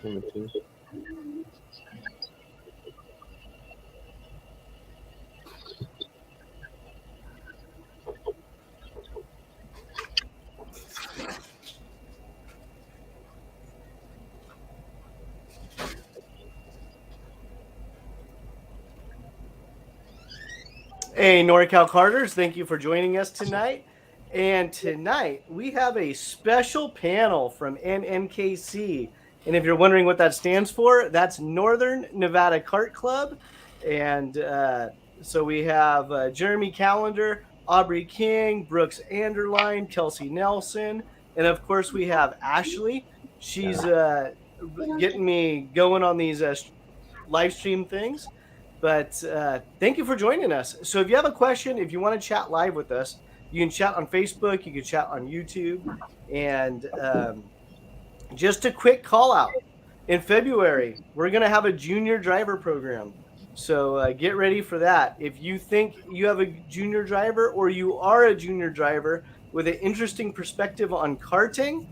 Number 2. Hey, NorCal Carters, thank you for joining us tonight. And tonight we have a special panel from NNKC. And if you're wondering what that stands for, that's Northern Nevada Kart Club. And so we have Jeremy Callender, Aubrey King, Brooks Anderline, Kelsey Nelson, and of course we have Ashley. She's getting me going on these live stream things. But thank you for joining us. So if you have a question, if you want to chat live with us, you can chat on Facebook, you can chat on YouTube. And just a quick call out. In February, we're going to have a junior driver program. So get ready for that. If you think you have a junior driver or you are a junior driver with an interesting perspective on karting,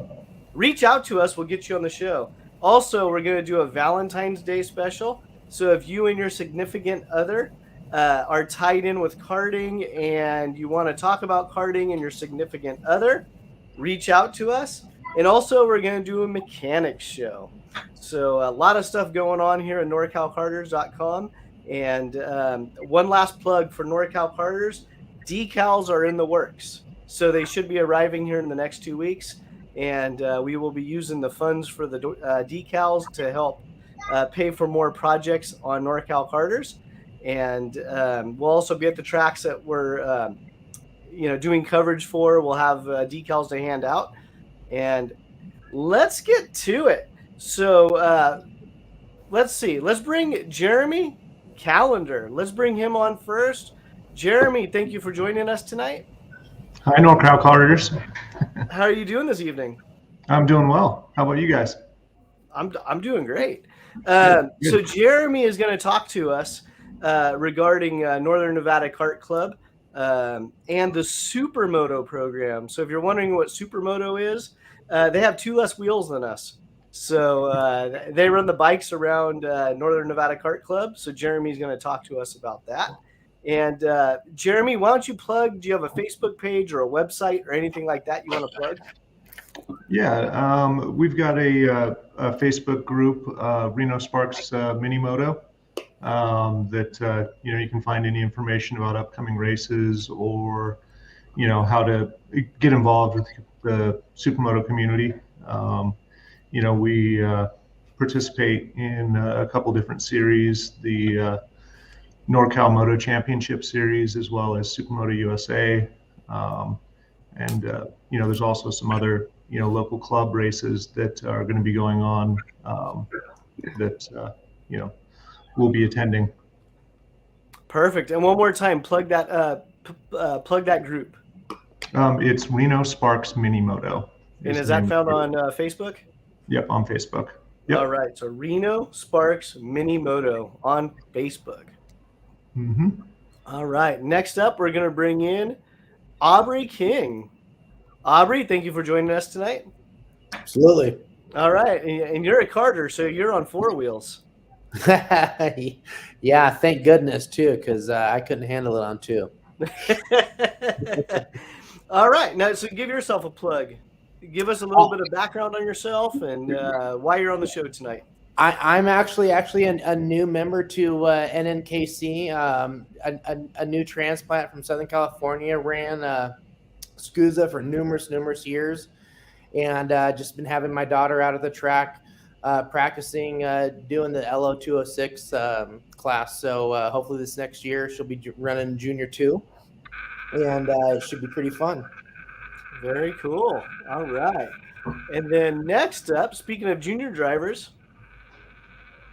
reach out to us. We'll get you on the show. Also, we're going to do a Valentine's Day special. So if you and your significant other are tied in with karting and you want to talk about karting and your significant other, reach out to us. And also, we're going to do a mechanics show. So a lot of stuff going on here at NorCalCarters.com. And one last plug for NorCal Carters, decals are in the works. So they should be arriving here in the next 2 weeks. And we will be using the funds for the decals to help pay for more projects on NorCal Carters. And we'll also be at the tracks that we're doing coverage for. We'll have decals to hand out. And let's get to it. So let's see. Let's bring Jeremy Callender. Let's bring him on first. Jeremy, thank you for joining us tonight. Hi, NorCal Carters. How are you doing this evening? I'm doing well. How about you guys? I'm doing great. So Jeremy is going to talk to us regarding Northern Nevada Kart Club and the Supermoto program. So if you're wondering what Supermoto is, they have 2 less wheels than us. So they run the bikes around Northern Nevada Kart Club. So Jeremy's going to talk to us about that. And Jeremy, why don't you plug? Do you have a Facebook page or a website or anything like that you want to plug? Yeah, we've got a Facebook group, Reno Sparks Mini Moto, that you can find any information about upcoming races or how to get involved with the Supermoto community. We participate in a couple different series, the NorCal Moto Championship Series, as well as Supermoto USA. And there's also some other, local club races that are going to be going on that, we'll be attending. Perfect. And one more time, plug that group. It's Reno Sparks Mini Moto. And is that found on Facebook? Yep, on Facebook. Yep. All right. So Reno Sparks Mini Moto on Facebook. Mm-hmm. All right. Next up, we're going to bring in Aubrey King. Aubrey, thank you for joining us tonight. Absolutely. All right. And you're a Carter, so you're on 4 wheels. Yeah, thank goodness, too, because I couldn't handle it on 2. All right. Now, so give yourself a plug. Give us a little bit of background on yourself and why you're on the show tonight. I'm actually a new member to NNKC, a new transplant from Southern California. Ran SCUSA for numerous years, and just been having my daughter out of the track practicing doing the LO206 class. So hopefully this next year she'll be running Junior 2, and it should be pretty fun. Very cool. All right. And then next up, speaking of junior drivers,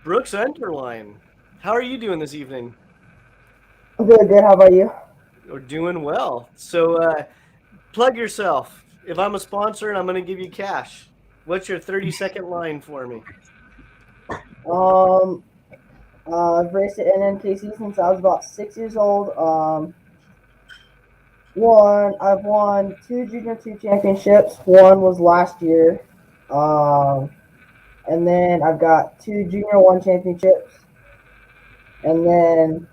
Brooks Anderline. How are you doing this evening? Good. How about you? We're doing well. So plug yourself. If I'm a sponsor and I'm going to give you cash, what's your 30-second line for me? I've raced at NNKC since I was about 6 years old. I've won 2 Junior 2 championships. One was last year. and then I've got 2 Junior 1 championships, and then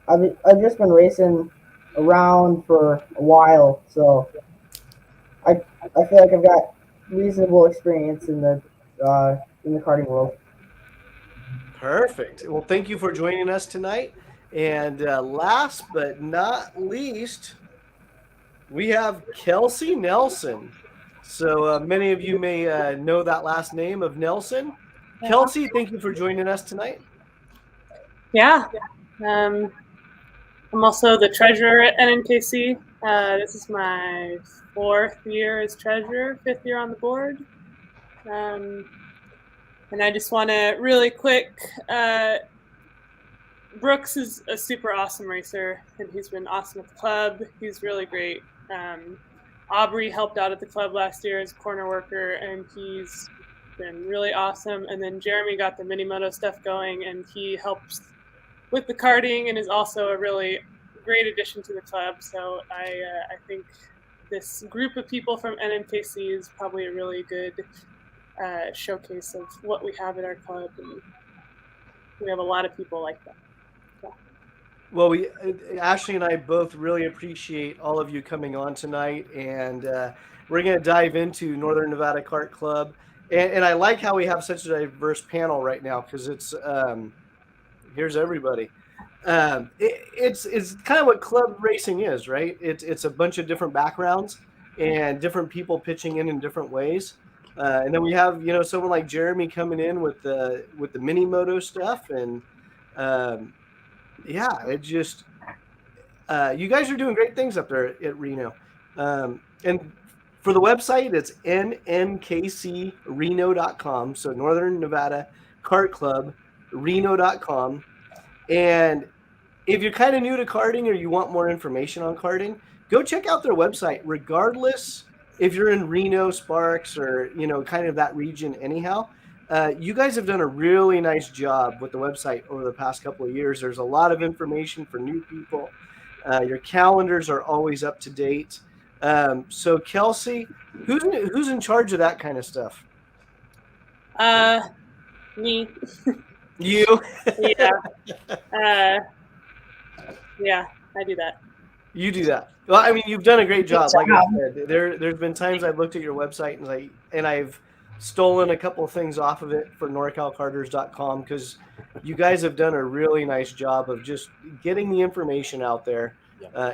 I've just been racing around for a while, so I feel like I've got reasonable experience in the karting world. Perfect. Well, thank you for joining us tonight. And last but not least, we have Kelsey Nelson. So many of you may know that last name of Nelson. Kelsey, thank you for joining us tonight. Yeah. I'm also the treasurer at NNKC. This is my 4th year as treasurer, 5th year on the board. And I just want to really quick, Brooks is a super awesome racer, and he's been awesome at the club. He's really great. Aubrey helped out at the club last year as corner worker, and he's been really awesome. And then Jeremy got the mini moto stuff going, and he helps with the karting and is also a really great addition to the club. So I think this group of people from NNKC is probably a really good showcase of what we have at our club, and we have a lot of people like that. Well, Ashley and I both really appreciate all of you coming on tonight, and we're going to dive into Northern Nevada Kart Club. And I like how we have such a diverse panel right now, because it's here's everybody. It's kind of what club racing is, right? It's a bunch of different backgrounds and different people pitching in different ways. And then we have someone like Jeremy coming in with the mini moto stuff, and yeah, it just you guys are doing great things up there at Reno. And for the website, it's nnkcreno.com. So Northern Nevada Kart Club, Reno.com. And if you're kind of new to karting or you want more information on karting, go check out their website, regardless if you're in Reno, Sparks, or kind of that region anyhow. You guys have done a really nice job with the website over the past couple of years. There's a lot of information for new people. Your calendars are always up to date. So Kelsey, who's in charge of that kind of stuff? Me. You? Yeah. Yeah, I do that. You do that. Well, I mean, you've done a great job. Like I said, there's been times I've looked at your website and I've stolen a couple of things off of it for NorCalKarters.com, because you guys have done a really nice job of just getting the information out there.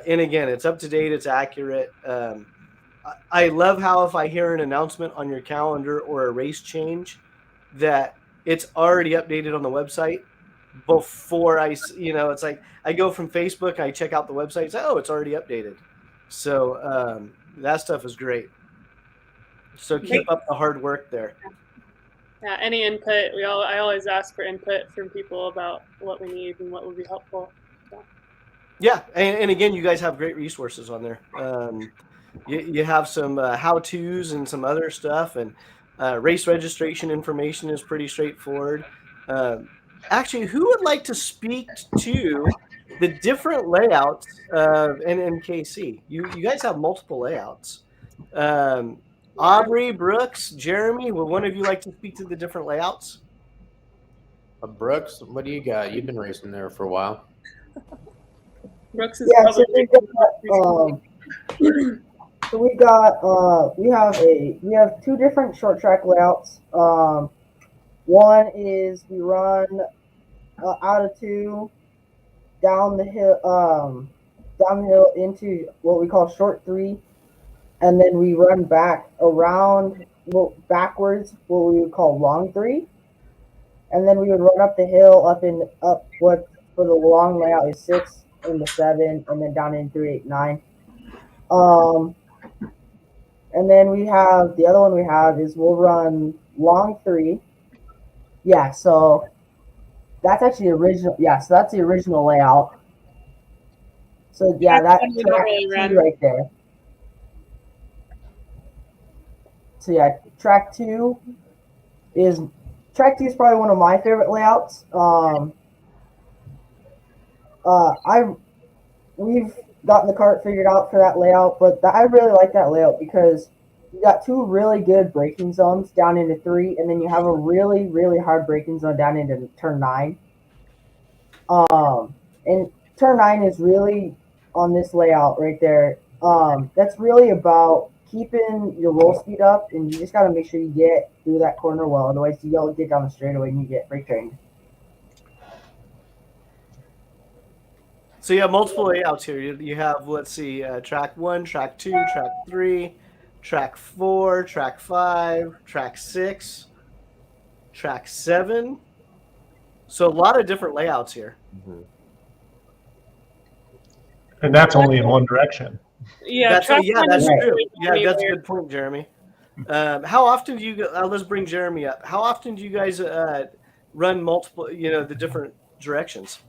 And again, it's up to date, it's accurate. I love how if I hear an announcement on your calendar or a race change, that it's already updated on the website before it's like I go from Facebook, I check out the website, say, oh, it's already updated. So that stuff is great. So keep up the hard work there. Yeah, any input, I always ask for input from people about what we need and what would be helpful. So. Yeah, and again, you guys have great resources on there. You have some how-tos and some other stuff, and race registration information is pretty straightforward. Actually, who would like to speak to the different layouts of NNKC? You guys have multiple layouts. Aubrey, Brooks, Jeremy, would one of you like to speak to the different layouts? Brooks, what do you got? You've been racing there for a while. Brooks is probably. So we have 2 different short track layouts. One is we run out of 2 down the hill into what we call short 3, and then we run back around backwards, what we would call long 3, and then we would run up the hill up what for the long layout is 6 and the 7, and then down in 3, 8, 9. And then we have the other one we have is we'll run long 3. Yeah, so that's actually the original. Yeah, so that's the original layout. So yeah, that's track 2 right there. So yeah, track 2 is probably one of my favorite layouts. We've gotten the kart figured out for that layout, but I really like that layout because you got two really good braking zones down into 3, and then you have a really, really hard braking zone down into turn 9. And turn 9 is really on this layout right there. That's really about keeping your roll speed up, and you just got to make sure you get through that corner well. Otherwise, you don't get down the straightaway and you get brake trained. So you have multiple layouts here. You have, let's see, track 1, track 2, track 3, track 4, track 5, track 6, track 7. So a lot of different layouts here. Mm-hmm. And that's only in one direction. Yeah, That's track one that's is true. really Yeah, that's a anywhere. good point, Jeremy. How often do you? Let's bring Jeremy up. How often do you guys run multiple? The different directions.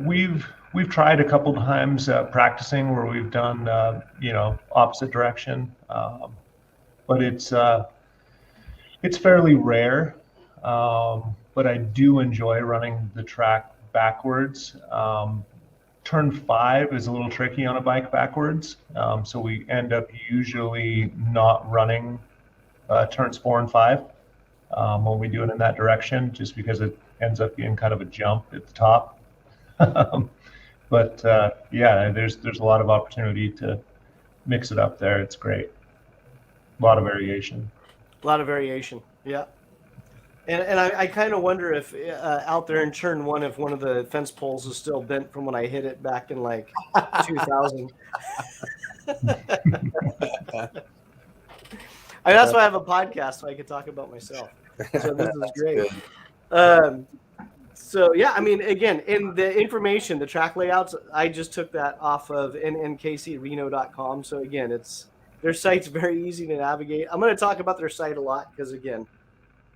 We've tried a couple times practicing where we've done opposite direction, but it's fairly rare. But I do enjoy running the track backwards. Turn 5 is a little tricky on a bike backwards, so we end up usually not running turns 4 and 5 when we do it in that direction, just because it ends up being kind of a jump at the top. But there's a lot of opportunity to mix it up there. It's great. A lot of variation. Yeah. And I kind of wonder if out there in turn 1, if one of the fence poles is still bent from when I hit it back in like 2000. That's why I have a podcast, so I can talk about myself. So this is great. So yeah, I mean, again, in the information, the track layouts, I just took that off of NNKCReno.com. So again, their site's very easy to navigate. I'm going to talk about their site a lot because again,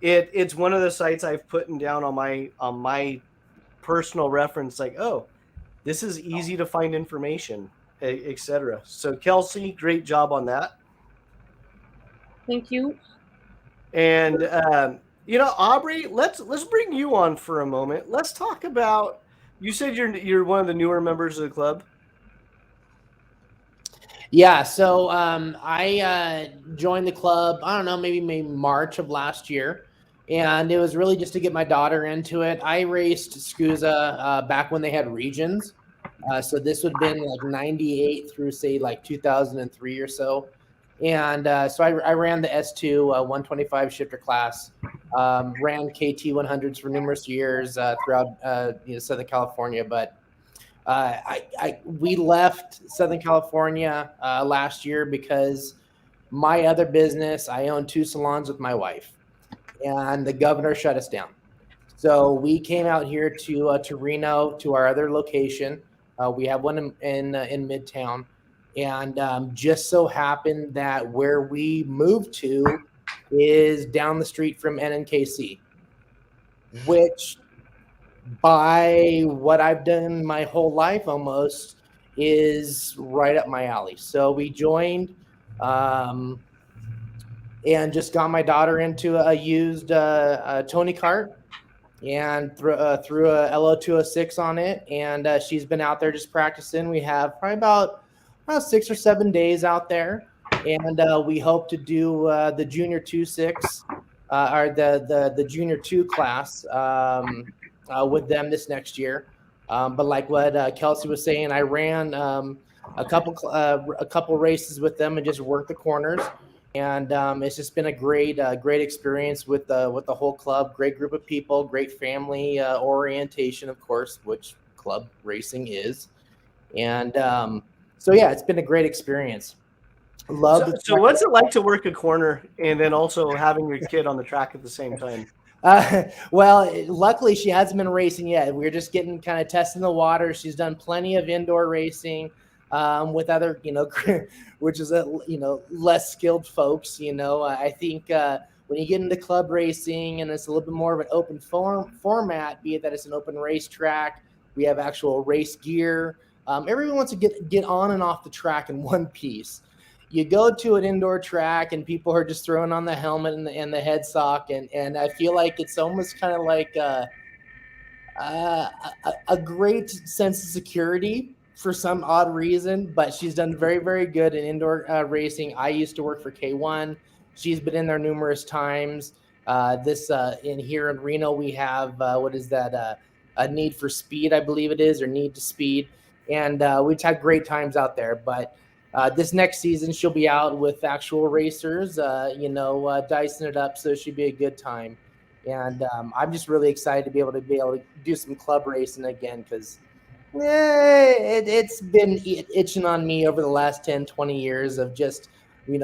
it's one of the sites I've put down on my personal reference, like, oh, this is easy to find information, etc. So Kelsey, great job on that. Thank you. And Aubrey, let's bring you on for a moment. Let's talk about. You said you're one of the newer members of the club. Yeah, so I joined the club, I don't know, maybe March of last year. And it was really just to get my daughter into it. I raced SCUSA back when they had regions. So this would have been like 98 through, say, like 2003 or so. And so I ran the S2 125 shifter class, ran KT 100s for numerous years throughout Southern California. But we left Southern California last year because my other business, I own 2 salons with my wife, and the governor shut us down. So we came out here to Reno, to our other location. We have one in Midtown, and just so happened that where we moved to is down the street from NNKC, which, by what I've done my whole life almost, is right up my alley. So we joined and just got my daughter into a used Tony cart and threw a LO206 on it. And she's been out there just practicing. We have probably about 6 or 7 days out there. And we hope to do the Junior 2.6 or the Junior 2 class with them this next year. But like what Kelsey was saying, I ran a couple races with them and just worked the corners. And it's just been a great experience with the whole club. Great group of people, great family orientation, of course, which club racing is. And so yeah, it's been a great experience. So what's it like to work a corner and then also having your kid on the track at the same time? Well, luckily she hasn't been racing yet. We're just getting kind of testing the water. She's done plenty of indoor racing with other, which is less skilled folks. I think when you get into club racing and it's a little bit more of an open format, be it that it's an open racetrack, we have actual race gear. Everyone wants to get on and off the track in one piece. You go to an indoor track and people are just throwing on the helmet and the head sock, and I feel like it's almost kind of like a great sense of security for some odd reason, but she's done very, very good in indoor racing. I used to work for K1. She's been in there numerous times. In here in Reno, we have what is that? A Need for Speed, I believe it is, or Need to Speed, and we've had great times out there. But this next season, she'll be out with actual racers, dicing it up. So it should be a good time. And I'm just really excited to be able to do some club racing again, because it's been itching on me over the last 10, 20 years of just,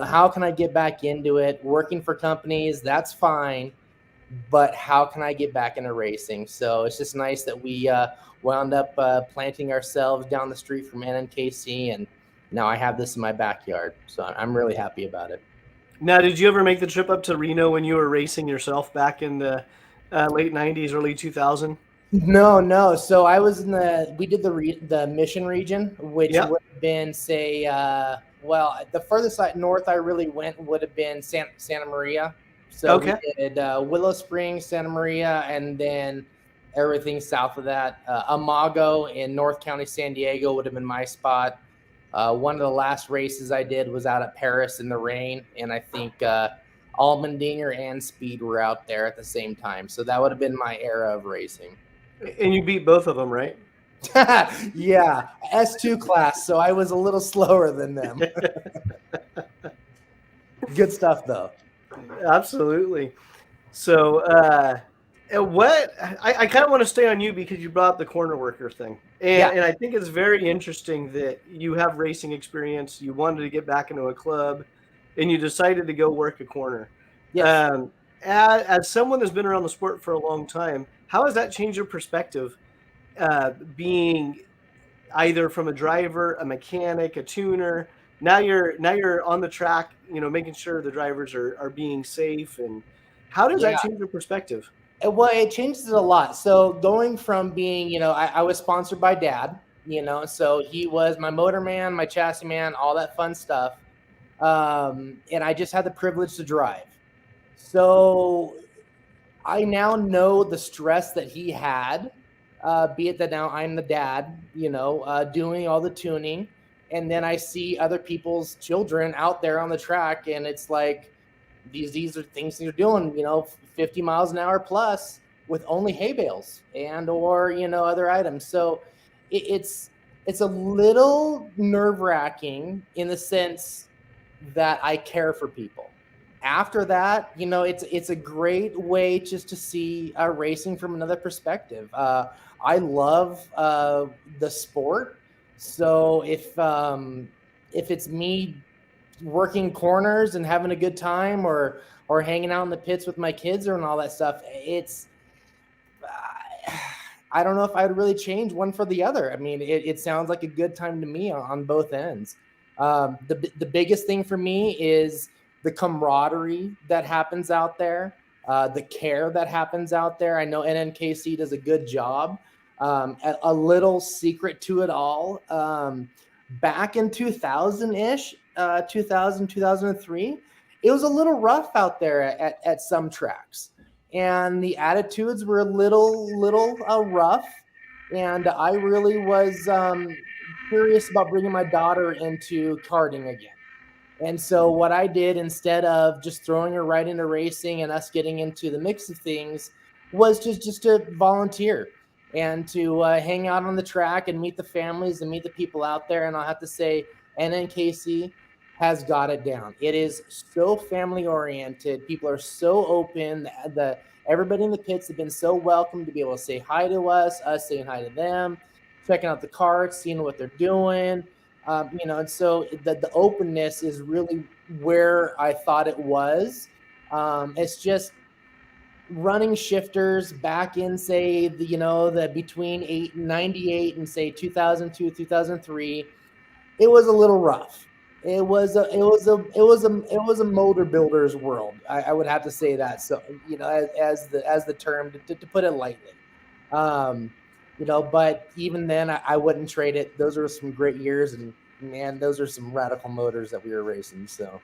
how can I get back into it? Working for companies, that's fine, but how can I get back into racing? So it's just nice that we wound up planting ourselves down the street from NNKC, and now I have this in my backyard. So I'm really happy about it. Now, did you ever make the trip up to Reno when you were racing yourself back in the late 90s, early 2000? No. So I was we did the Mission region, which Yep. would have been, say, the furthest north I really went would have been Santa Maria. So Okay. we did Willow Springs, Santa Maria, and then everything south of that. Imago in North County, San Diego would have been my spot. One of the last races I did was out at Paris in the rain, and I think Almendinger and Speed were out there at the same time. So that would have been my era of racing. And you beat both of them, right? Yeah, S2 class, so I was a little slower than them. Good stuff, though. Absolutely. So I kind of want to stay on you because you brought up the corner worker thing. And I think it's very interesting that you have racing experience. You wanted to get back into a club, and you decided to go work a corner. Yes. As someone that's been around the sport for a long time, how has that changed your perspective, being either from a driver, a mechanic, a tuner? Now you're on the track, making sure the drivers are being safe. And how does that change your perspective? Well, it changes it a lot. So going from being, I was sponsored by Dad, so he was my motor man, my chassis man, all that fun stuff. And I just had the privilege to drive. So I now know the stress that he had, be it that now I'm the dad, doing all the tuning. And then I see other people's children out there on the track, and it's like, these are things they're doing, 50 miles an hour plus with only hay bales and or other items. So it's a little nerve-wracking in the sense that I care for people. After that, it's a great way just to see racing from another perspective. I love the sport, so if it's me working corners and having a good time, or hanging out in the pits with my kids and all that stuff, I don't know if I would really change one for the other. I mean, it sounds like a good time to me on both ends. The biggest thing for me is the camaraderie that happens out there, the care that happens out there. I know NNKC does a good job. A little secret to it all, back in 2000-ish, 2003, it was a little rough out there at some tracks, and the attitudes were a little rough, and I really was curious about bringing my daughter into karting again. And so what I did, instead of just throwing her right into racing and us getting into the mix of things, was just to volunteer and to hang out on the track and meet the families and meet the people out there. And I'll have to say, NNKC has got it down. It is so family oriented. People are so open. Everybody in the pits have been so welcome to be able to say hi to us saying hi to them, checking out the carts, seeing what they're doing. And so the openness is really where I thought it was. It's just running shifters back in, say, the between 98 and say 2002, 2003. It was a little rough. It was a motor builder's world. I would have to say that. So, as the term, to put it lightly. But even then, I wouldn't trade it. Those were some great years, and man, those are some radical motors that we were racing. So,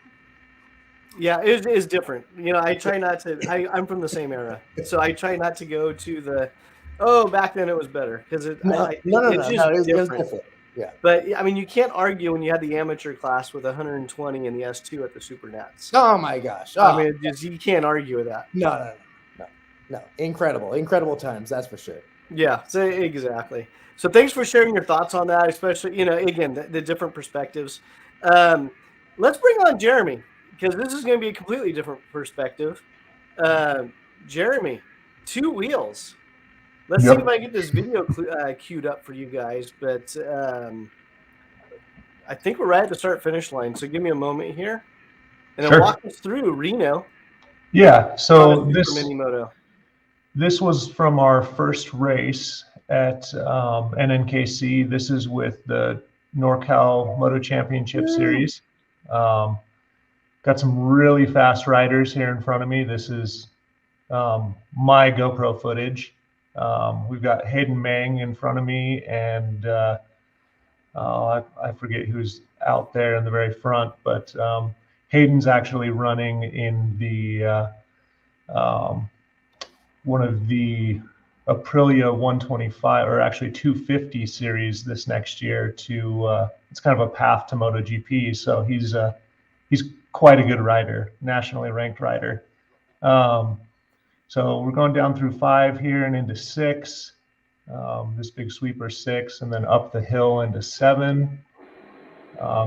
yeah, it is different. I try not to. I'm from the same era, so I try not to go to the. Oh, back then it was better because no, it was different. Yeah. But I mean, you can't argue when you had the amateur class with 120 in the S2 at the Super Nats. Oh my gosh! I mean, you can't argue with that. No. Incredible times. That's for sure. Yeah, so exactly. So thanks for sharing your thoughts on that, especially, again, the different perspectives. Let's bring on Jeremy, because this is going to be a completely different perspective. Jeremy, 2 wheels. Let's see if I can get this video queued up for you guys. But I think we're right at the start-finish line. So give me a moment here, and then walk us through Reno. Yeah. So this was from our first race at NNKC. This is with the NorCal Moto Championship Series. Got some really fast riders here in front of me. This is my GoPro footage. We've got Hayden Mang in front of me, and I forget who's out there in the very front, but Hayden's actually running in the one of the Aprilia 125, or actually 250 series this next year. It's kind of a path to MotoGP. So he's quite a good rider, nationally ranked rider. So we're going down through 5 here and into 6. This big sweeper 6, and then up the hill into 7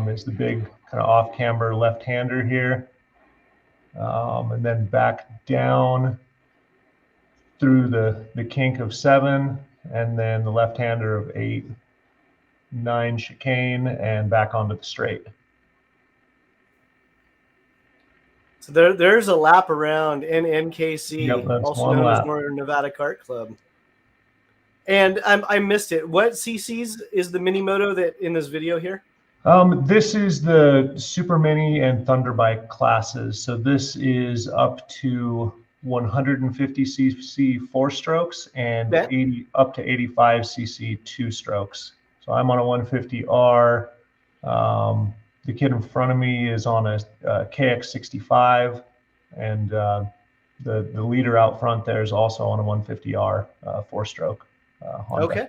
is the big kind of off-camber left-hander here. And then back down through the kink of 7, and then the left-hander of 8, 9 chicane, and back onto the straight. So there's a lap around NNKC, that's also one known lap. as Northern Nevada Kart Club. And I missed it. What CCs is the mini moto that in this video here? This is the Super Mini and Thunderbike classes. So this is up to 150 cc 4 strokes and up to 85 cc 2 strokes. So I'm on a 150R. The kid in front of me is on a KX65, and the leader out front there is also on a 150R 4-stroke Honda. Okay.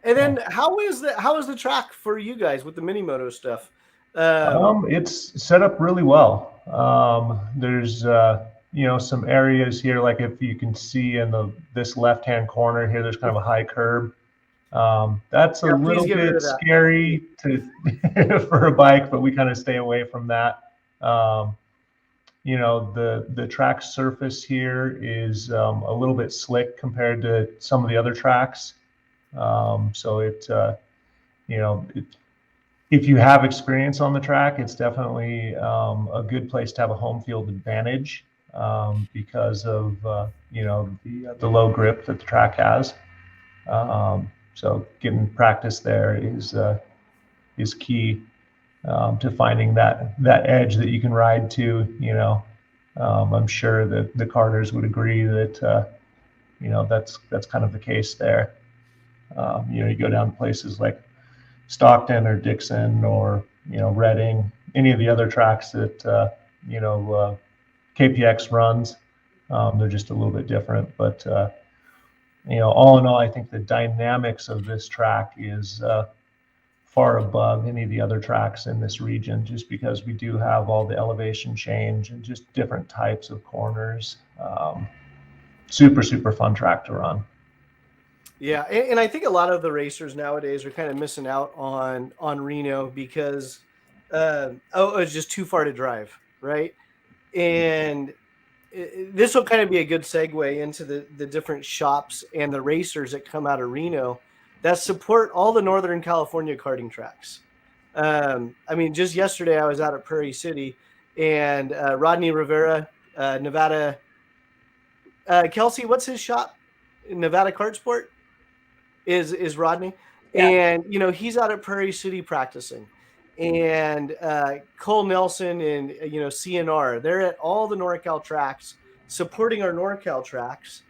And then how is the track for you guys with the mini moto stuff? It's set up really well. There's some areas here, like if you can see in this left-hand corner here, there's kind of a high curb. That's a little bit scary for a bike, but we kind of stay away from that. The track surface here is a little bit slick compared to some of the other tracks. So if you have experience on the track, it's definitely a good place to have a home field advantage because of the low grip that the track has. So getting practice there is key to finding that edge that you can ride to. I'm sure that the karters would agree that that's kind of the case there. You go down to places like Stockton or Dixon or Reading, any of the other tracks that KPX runs. They're just a little bit different, but all in all, I think the dynamics of this track is far above any of the other tracks in this region, just because we do have all the elevation change and just different types of corners. Super fun track to run. Yeah, and I think a lot of the racers nowadays are kind of missing out on Reno because it's just too far to drive, right? And this will kind of be a good segue into the different shops and the racers that come out of Reno that support all the Northern California karting tracks. Just yesterday I was out at Prairie City, and Rodney Rivera, Nevada, Kelsey, what's his shop? Nevada Kart Sport is Rodney. Yeah. And, he's out at Prairie City practicing. And Cole Nelson and, CNR, they're at all the NorCal tracks supporting our NorCal tracks.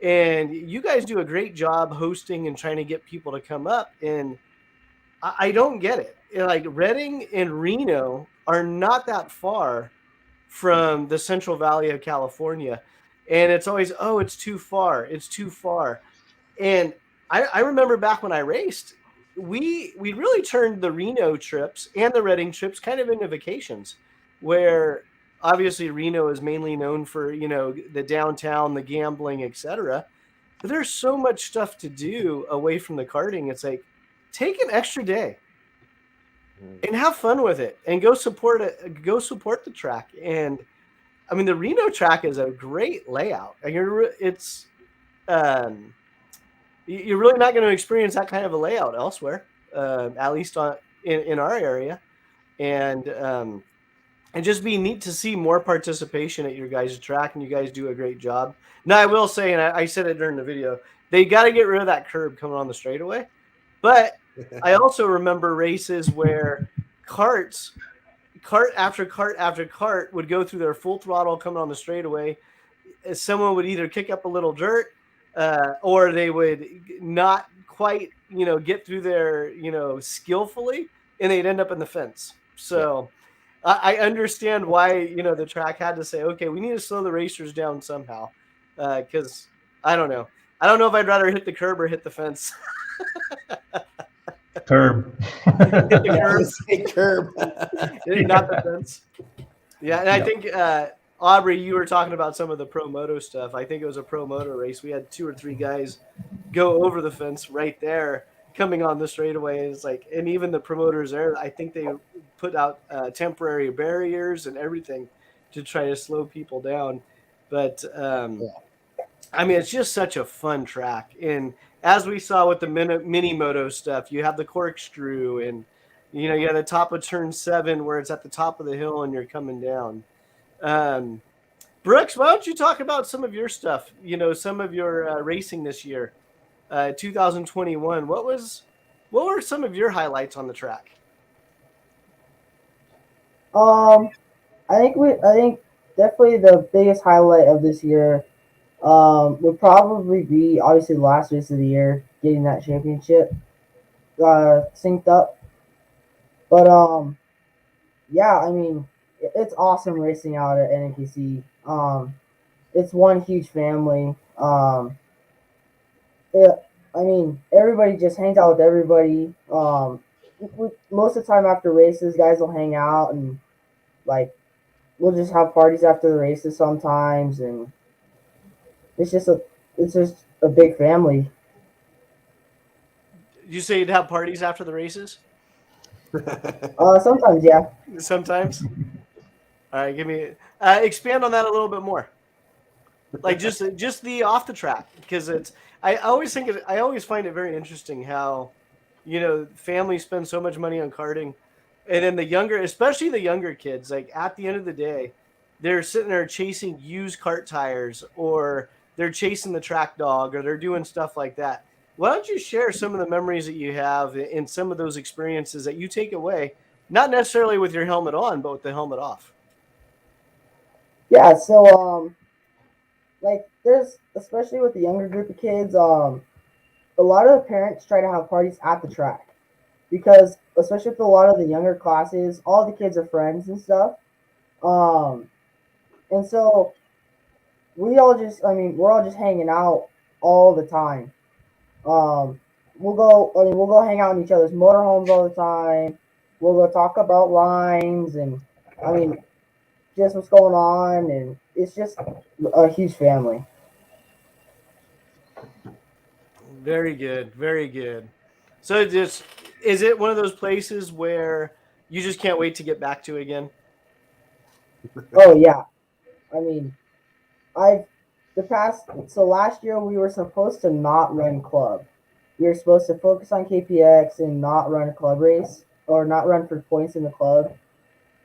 And you guys do a great job hosting and trying to get people to come up. And I don't get it. Like Reading and Reno are not that far from the Central Valley of California. And it's always, it's too far. It's too far. And I remember back when I raced, we really turned the Reno trips and the Reading trips kind of into vacations, where obviously Reno is mainly known for, you know, the downtown, the gambling, etc. But there's so much stuff to do away from the karting. It's like, take an extra day and have fun with it, and go support it. Go support the track. And I mean, the Reno track is a great layout, and um, you're really not going to experience that kind of a layout elsewhere, at least in our area. And just be neat to see more participation at your guys' track, and you guys do a great job. Now, I will say, and I said it during the video, they got to get rid of that curb coming on the straightaway. But I also remember races where cart after cart after cart would go through their full throttle coming on the straightaway. Someone would either kick up a little dirt, or they would not quite, you know, get through there, you know, skillfully, and they'd end up in the fence. So I understand why, you know, the track had to say, okay, we need to slow the racers down somehow, because I don't know if I'd rather hit the curb or hit the fence. Curb. Hit the curb. Say curb. Not the fence. Yeah, and I think Aubrey, you were talking about some of the pro moto stuff. I think it was a pro moto race. We had 2 or 3 guys go over the fence right there, coming on the straightaway. It's like, and even the promoters there, I think they put out temporary barriers and everything to try to slow people down. But I mean, it's just such a fun track. And as we saw with the mini moto stuff, you have the corkscrew, and you know, you have the top of turn 7 where it's at the top of the hill and you're coming down. Brooks, why don't you talk about some of your stuff? You know, some of your racing this year, 2021. What were some of your highlights on the track? I think definitely the biggest highlight of this year would probably be obviously the last race of the year, getting that championship synced up. But yeah, I mean, it's awesome racing out at NNKC. It's one huge family. I mean, everybody just hangs out with everybody. Most of the time after races, guys will hang out, and like we'll just have parties after the races sometimes, and it's just a big family. You say you'd have parties after the races? Sometimes, yeah. Sometimes. All right, give me expand on that a little bit more. Like just the off the track, because I always find it very interesting how, you know, families spend so much money on karting, and then especially the younger kids, like at the end of the day, they're sitting there chasing used kart tires, or they're chasing the track dog, or they're doing stuff like that. Why don't you share some of the memories that you have and some of those experiences that you take away, not necessarily with your helmet on, but with the helmet off? Yeah, so like there's, especially with the younger group of kids, a lot of the parents try to have parties at the track, because especially with a lot of the younger classes, all the kids are friends and stuff. And so we're all just hanging out all the time. We'll go hang out in each other's motorhomes all the time. We'll go talk about lines, and I mean, just what's going on, and it's just a huge family. Very good, very good. So is it one of those places where you just can't wait to get back to again? Oh yeah, I mean, last year we were supposed to not run club. We were supposed to focus on KPX and not run a club race, or not run for points in the club.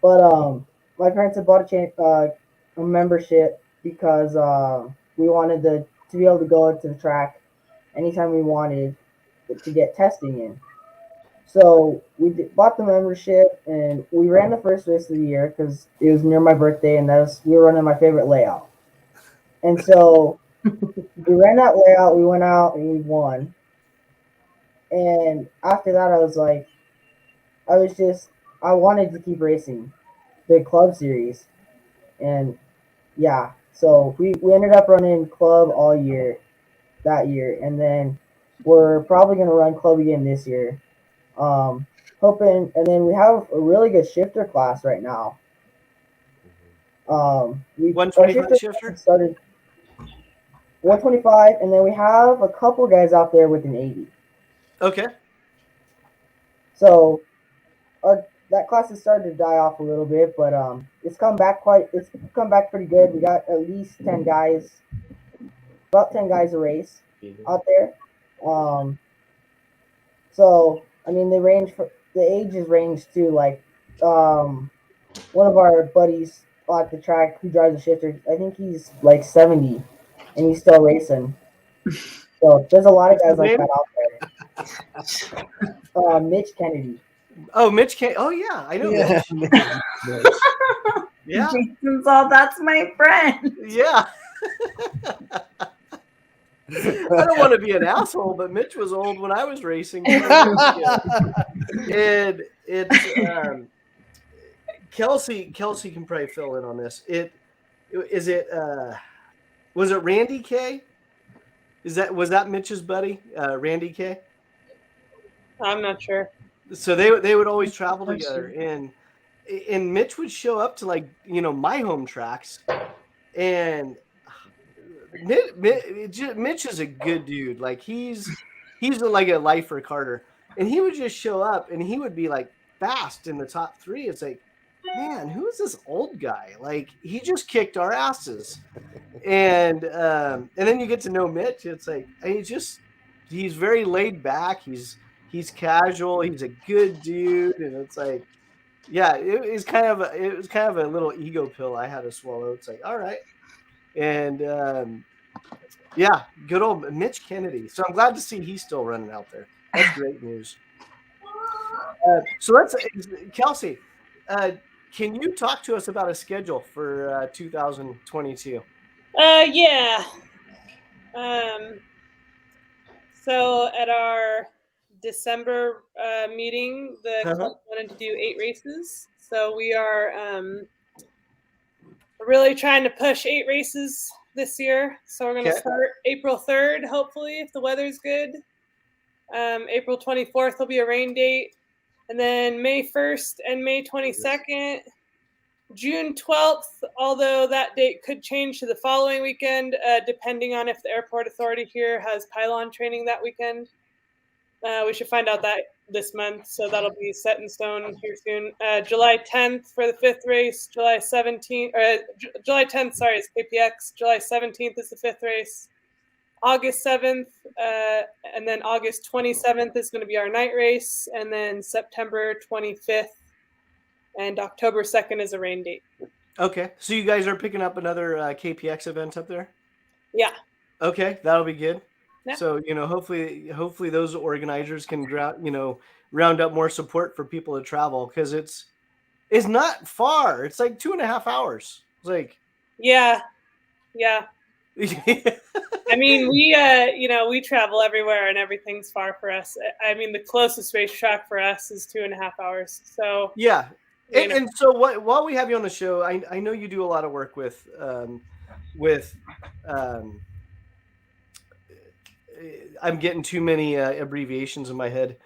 But my parents had bought a membership because we wanted to be able to go to the track anytime we wanted to get testing in. So we bought the membership, and we ran the first race of the year because it was near my birthday, and we were running my favorite layout. And so we ran that layout. We went out and we won. And after that, I wanted to keep racing the club series. And yeah, so we ended up running club all year that year. And then we're probably going to run club again this year. Hoping, and then we have a really good shifter class right now. Our 125 shifter? class started 125, and then we have a couple guys out there with an 80. Okay. So that class has started to die off a little bit, but it's come back pretty good. We got at least 10 guys, about 10 guys a race out there. So I mean, the ages range too. Like one of our buddies at the track who drives a shifter, I think he's like 70, and he's still racing. So there's a lot of guys like that out there. Mitch Kennedy. Oh, Mitch Kennedy. Oh yeah, I know Mitch. Yeah. Jason's all, that's my friend. Yeah. I don't want to be an asshole, but Mitch was old when I was racing. And it's Kelsey can probably fill in on this. Was it Randy K? Was that Mitch's buddy, Randy K? I'm not sure. So they would always travel together, and Mitch would show up to, like, my home tracks, and Mitch is a good dude. Like he's like a lifer Carter, and he would just show up and he would be like fast in the top 3. It's like, man, who is this old guy? Like he just kicked our asses. And then you get to know Mitch. It's like he's very laid back. He's casual. He's a good dude, and it's like, yeah, it was kind of a little ego pill I had to swallow. It's like, all right. And yeah, good old Mitch Kennedy. So I'm glad to see he's still running out there. That's great news. So let's, Kelsey, can you talk to us about a schedule for 2022? Yeah. So at our December meeting, the club wanted to do 8 races. So we are really trying to push 8 races this year. So we're going to start April 3rd, hopefully, if the weather's good. April 24th will be a rain date. And then May 1st and May 22nd. June 12th, although that date could change to the following weekend, depending on if the airport authority here has pylon training that weekend. We should find out that this month, so that'll be set in stone here soon. July 10th for the 5th race. July 10th, sorry, is KPX. July 17th is the 5th race. August 7th, and then August 27th is going to be our night race, and then September 25th and October 2nd is a rain date. Okay, so you guys are picking up another KPX event up there? Yeah. Okay, that'll be good. Yeah. So, hopefully those organizers can round up more support for people to travel, because it's not far. It's like 2.5 hours. It's like, yeah. I mean, we travel everywhere and everything's far for us. I mean, the closest racetrack for us is 2.5 hours. So yeah. And so while we have you on the show, I know you do a lot of work with I'm getting too many abbreviations in my head.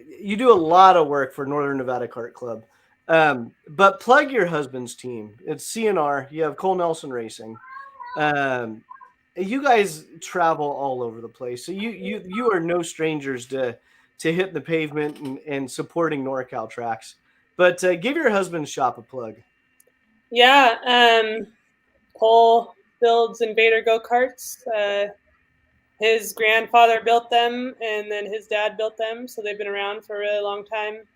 You do a lot of work for Northern Nevada Kart Club. But plug your husband's team. It's CNR. You have Cole Nelson Racing. You guys travel all over the place. So you are no strangers to hitting the pavement and supporting NorCal tracks. But give your husband's shop a plug. Yeah. Cole builds Invader go-karts. His grandfather built them, and then his dad built them, so they've been around for a really long time.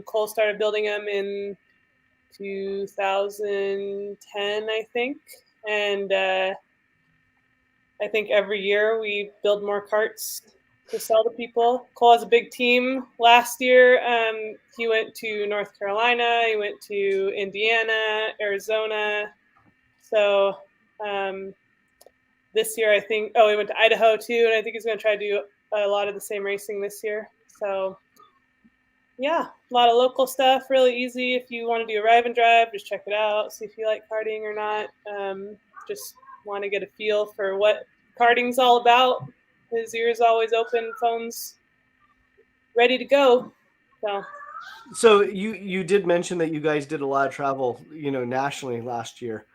Cole started building them in 2010, I think, and I think every year we build more karts to sell to people. Cole has a big team. Last year, he went to North Carolina, he went to Indiana, Arizona, so this year, I think, he went to Idaho too, and I think he's going to try to do a lot of the same racing this year. So, yeah, a lot of local stuff, really easy. If you want to do a ride and drive, just check it out, see if you like karting or not. Just want to get a feel for what karting's all about. His ears always open, phones ready to go. So you did mention that you guys did a lot of travel, nationally last year.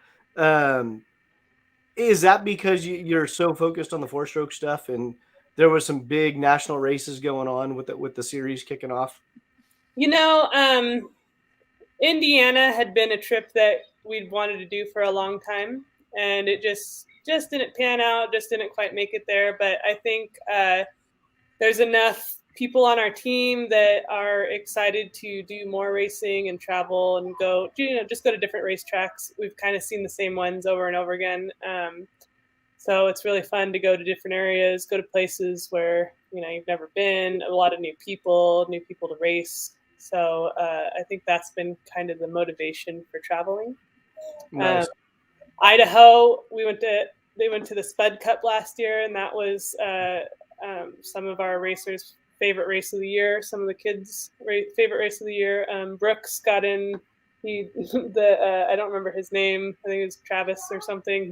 Is that because you're so focused on the four-stroke stuff, and there was some big national races going on with the series kicking off? Indiana had been a trip that we'd wanted to do for a long time, and it just didn't pan out, just didn't quite make it there. But I think there's enough people on our team that are excited to do more racing and travel and just go to different racetracks. We've kind of seen the same ones over and over again. So it's really fun to go to different areas, go to places where, you've never been, a lot of new people to race. So I think that's been kind of the motivation for traveling. Nice. Idaho, they went to the Spud Cup last year, and that was some of our racers' favorite race of the year. Some of the kids' favorite race of the year. Brooks got in. I don't remember his name. I think it was Travis or something.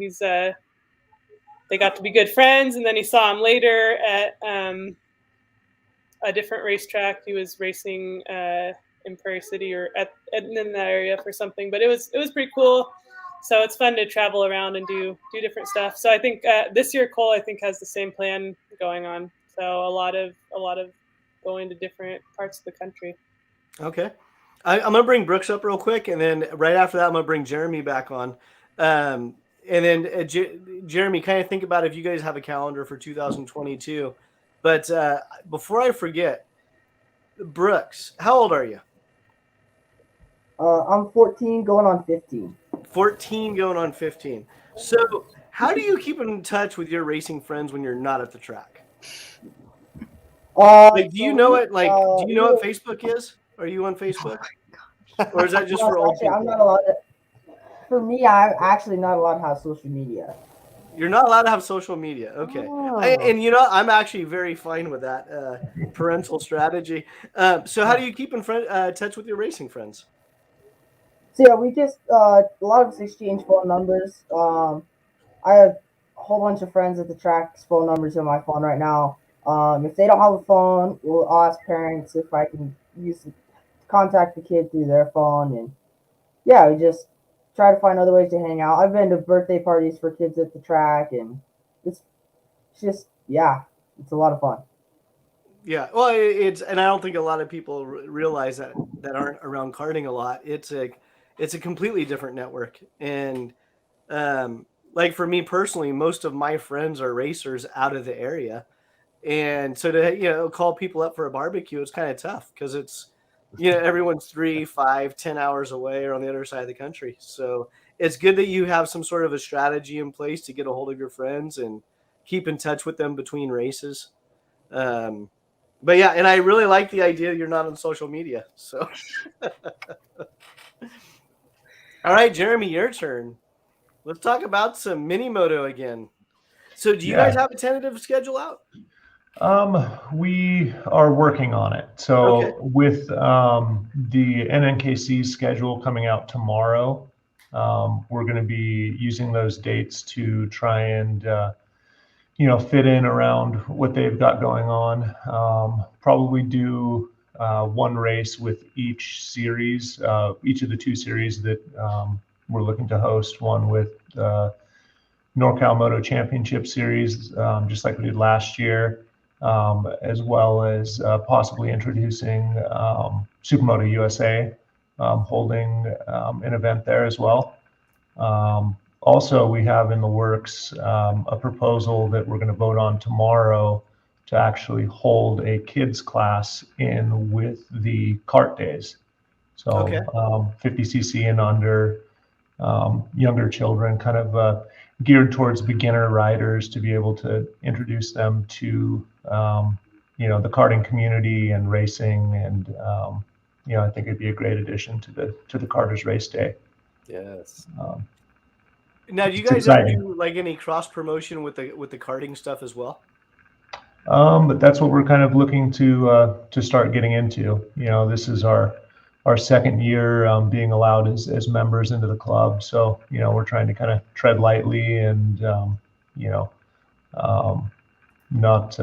They got to be good friends, and then he saw him later at a different racetrack. He was racing in Prairie City or in that area for something, but it was pretty cool. So it's fun to travel around and do different stuff. So I think this year Cole, I think, has the same plan going on. So a lot of going to different parts of the country. Okay. I'm going to bring Brooks up real quick, and then right after that, I'm going to bring Jeremy back on. And then Jeremy, kind of think about if you guys have a calendar for 2022. But before I forget, Brooks, how old are you? I'm 14 going on 15. 14 going on 15. So how do you keep in touch with your racing friends when you're not at the track? Do you know what Facebook is? Are you on Facebook? Or is that just for old people? I'm not allowed to. For me, I'm actually not allowed to have social media. You're not allowed to have social media. Okay. Oh. I'm actually very fine with that parental strategy. So how do you keep in touch with your racing friends? So yeah, we just a lot of us exchange phone numbers. I have a whole bunch of friends at the track's phone numbers on my phone right now. If they don't have a phone, we'll ask parents if I can contact the kid through their phone, and yeah, we just try to find other ways to hang out. I've been to birthday parties for kids at the track, and it's just it's a lot of fun. Yeah, well, and I don't think a lot of people realize that aren't around karting a lot. It's a completely different network, and like for me personally, most of my friends are racers out of the area, and so to call people up for a barbecue, it's kind of tough because it's everyone's 3, 5, 10 hours away or on the other side of the country. So it's good that you have some sort of a strategy in place to get a hold of your friends and keep in touch with them between races. But yeah, and I really like the idea you're not on social media. So, all right, Jeremy, your turn. Let's talk about some mini moto again. So, do you guys have a tentative schedule out? We are working on it. So Okay. with the NNKC schedule coming out tomorrow, we're going to be using those dates to try and fit in around what they've got going on. Probably do one race with each series, each of the two series that we're looking to host. One with NorCal Moto Championship Series, just like we did last year, as well as possibly introducing Supermoto USA, holding an event there as well. Also, we have in the works a proposal that we're going to vote on tomorrow to actually hold a kids class in with the kart days. So Okay. 50cc and under, younger children, kind of geared towards beginner riders to be able to introduce them to the karting community and racing, and I think it'd be a great addition to the Karters Race Day. Yes. Now, do you guys ever do like any cross promotion with the karting stuff as well? But that's what we're kind of looking to start getting into. This is our second year being allowed as members into the club. So, we're trying to kind of tread lightly and, not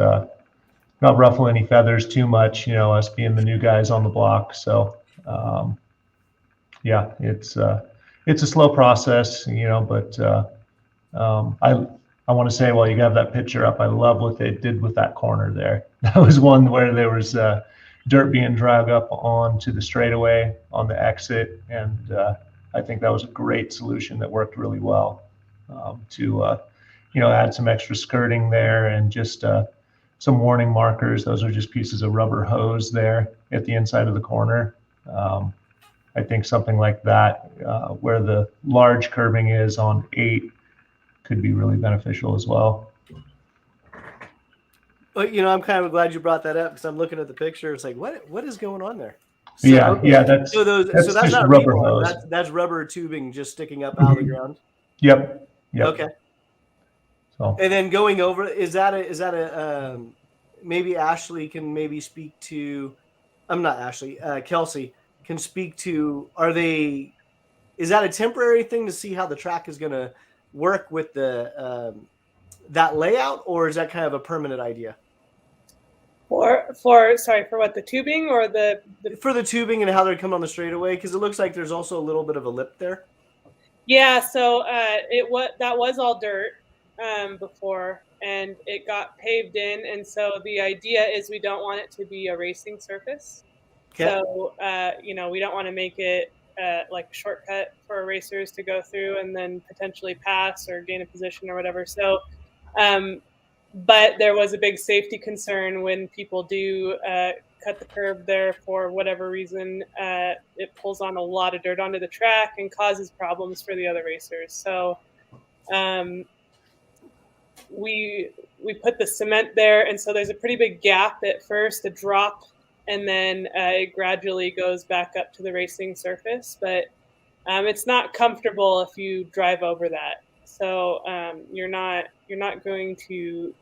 not ruffle any feathers too much, us being the new guys on the block. So, yeah, it's a slow process, but I want to say, while you have that picture up, I love what they did with that corner there. That was one where there was dirt being dragged up onto the straightaway on the exit, and I think that was a great solution that worked really well to add some extra skirting there and just some warning markers. Those are just pieces of rubber hose there at the inside of the corner. I think something like that, where the large curving is on 8, could be really beneficial as well. But I'm kind of glad you brought that up, because I'm looking at the picture. It's like, what is going on there? So, Yeah, that's that's just not rubber rebar. hose. That's rubber tubing just sticking up out of the ground. Yep. Okay. So, And then going over, is that a maybe Ashley can maybe speak to? I'm not Ashley. Kelsey can speak to. Is that a temporary thing to see how the track is going to work with the that layout, or is that kind of a permanent idea? For what, the tubing or the for the tubing and how they're coming on the straightaway? Because it looks like there's also a little bit of a lip there. Yeah, so that was all dirt before, and it got paved in, and so the idea is we don't want it to be a racing surface. Okay. So we don't want to make it like a shortcut for racers to go through and then potentially pass or gain a position or whatever. So but there was a big safety concern when people do cut the curb there for whatever reason. It pulls on a lot of dirt onto the track and causes problems for the other racers. So we put the cement there, and so there's a pretty big gap at first, a drop, and then it gradually goes back up to the racing surface. But it's not comfortable if you drive over that. So you're not going to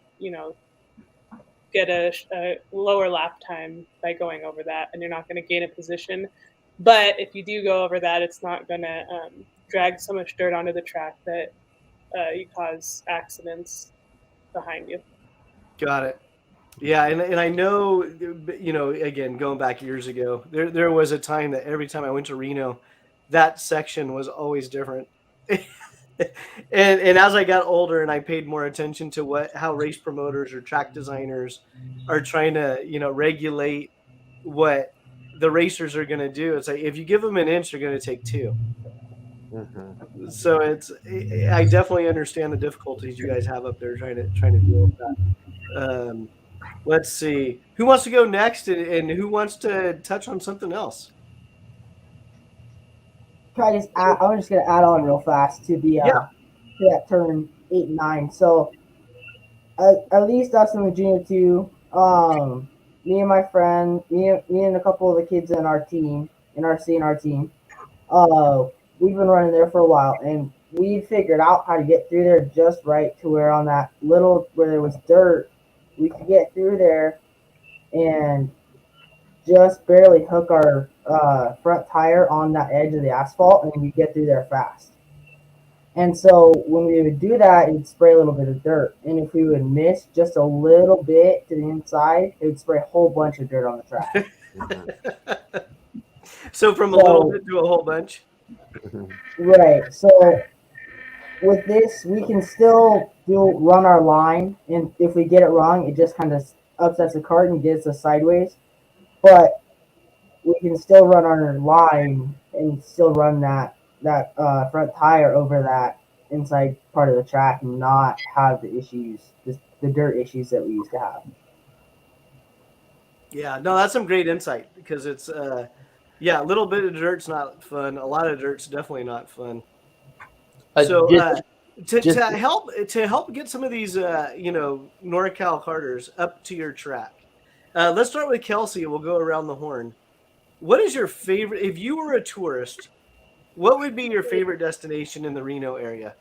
get a lower lap time by going over that, and you're not going to gain a position. But if you do go over that, it's not going to drag so much dirt onto the track that you cause accidents behind you. Got it. Yeah, and I know, again, going back years ago, there was a time that every time I went to Reno, that section was always different. and as I got older and I paid more attention to how race promoters or track designers are trying to, regulate what the racers are going to do, it's like, if you give them an inch, they're going to take 2. Mm-hmm. So I definitely understand the difficulties you guys have up there trying to deal with that. Let's see, who wants to go next, and who wants to touch on something else? I'm just gonna add on real fast to the to that turn 8 and 9. So at least us in Virginia too. Me and my friend, me and a couple of the kids in our team, in our CNR team, we've been running there for a while, and we figured out how to get through there just right to where on that little where there was dirt, we could get through there and just barely hook our front tire on that edge of the asphalt, and we get through there fast. And so when we would do that, it would spray a little bit of dirt. And if we would miss just a little bit to the inside, it would spray a whole bunch of dirt on the track. So from a little bit to a whole bunch? Right. So with this, we can still run our line. And if we get it wrong, it just kind of upsets the cart and gets us sideways. But we can still run our line and still run that front tire over that inside part of the track and not have the issues, the dirt issues that we used to have. Yeah, no, that's some great insight, because it's a little bit of dirt's not fun. A lot of dirt's definitely not fun. So to help get some of these NorCal karters up to your track, let's start with Kelsey. We'll go around the horn. What is your favorite, if you were a tourist, what would be your favorite destination in the Reno area?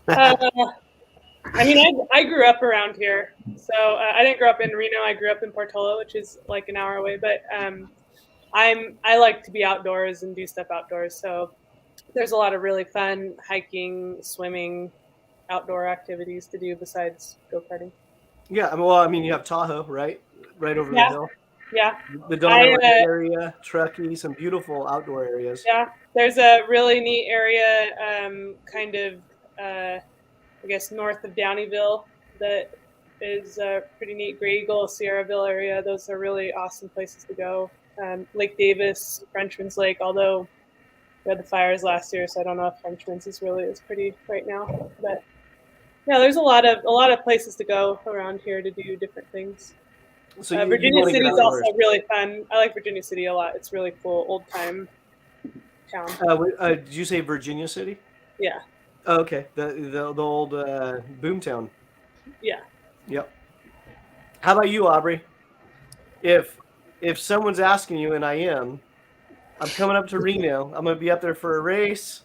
I mean, I grew up around here, so I didn't grow up in Reno. I grew up in Portola, which is like an hour away. But I like to be outdoors and do stuff outdoors. So there's a lot of really fun hiking, swimming, outdoor activities to do besides go-karting. Yeah, well, I mean, you have Tahoe, right over the Yeah. hill. Yeah. The Donut I, area, Truckee, some beautiful outdoor areas. Yeah, there's a really neat area, kind of, I guess, north of Downeyville that is pretty neat. Gray Eagle, Sierraville area. Those are really awesome places to go. Lake Davis, Frenchman's Lake, although we had the fires last year, so I don't know if Frenchman's is really as pretty right now. But yeah, there's a lot of places to go around here to do different things. So you Virginia want to get City is outdoors. also really fun. I like Virginia City a lot. It's really cool, old time town. Did you say Virginia City? Yeah. Oh, okay, the old boomtown. Yeah. Yep. How about you, Aubrey? If someone's asking you, and I'm coming up to Reno. I'm gonna be up there for a race.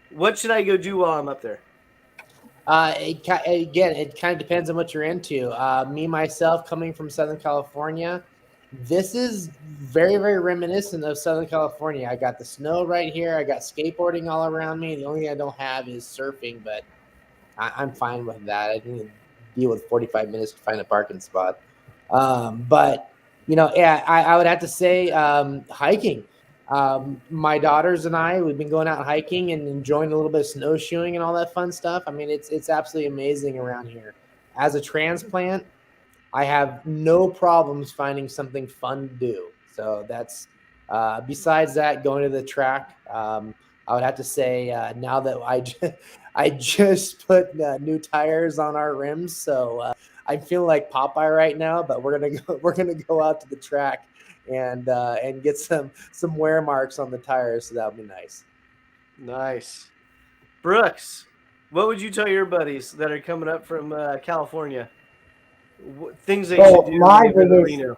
What should I go do while I'm up there? It kind of depends on what you're into. Me, myself, coming from Southern California, this is very, very reminiscent of Southern California. I got the snow right here. I got skateboarding all around me. The only thing I don't have is surfing, but I'm fine with that. I didn't deal with 45 minutes to find a parking spot. But, yeah, I would have to say hiking. My daughters and I, we've been going out hiking and enjoying a little bit of snowshoeing and all that fun stuff. I mean, it's absolutely amazing around here. As a transplant, I have no problems finding something fun to do. So that's besides that, going to the track. I would have to say now that I just put new tires on our rims, so I feel like Popeye right now. But we're gonna go out to the track and get some wear marks on the tires. So that'll be nice. Nice. Brooks, what would you tell your buddies that are coming up from California? Things they should do when they go to Reno?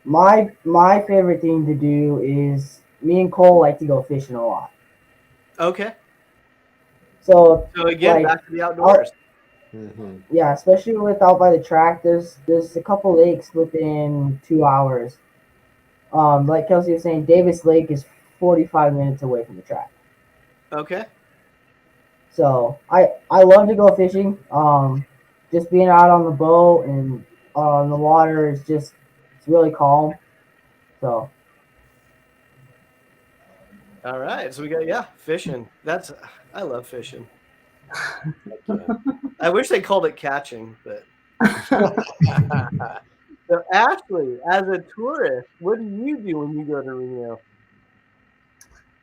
My favorite thing to do is me and Cole like to go fishing a lot. Okay. So again, back to the outdoors. Yeah, especially with out by the track, there's a couple lakes within 2 hours. Like Kelsey was saying, Davis Lake is 45 minutes away from the track. Okay. So I love to go fishing. Just being out on the boat and on the water is it's really calm. So. All right, so we got fishing. I love fishing. I wish they called it catching, but. So Ashley, as a tourist, what do you do when you go to Reno?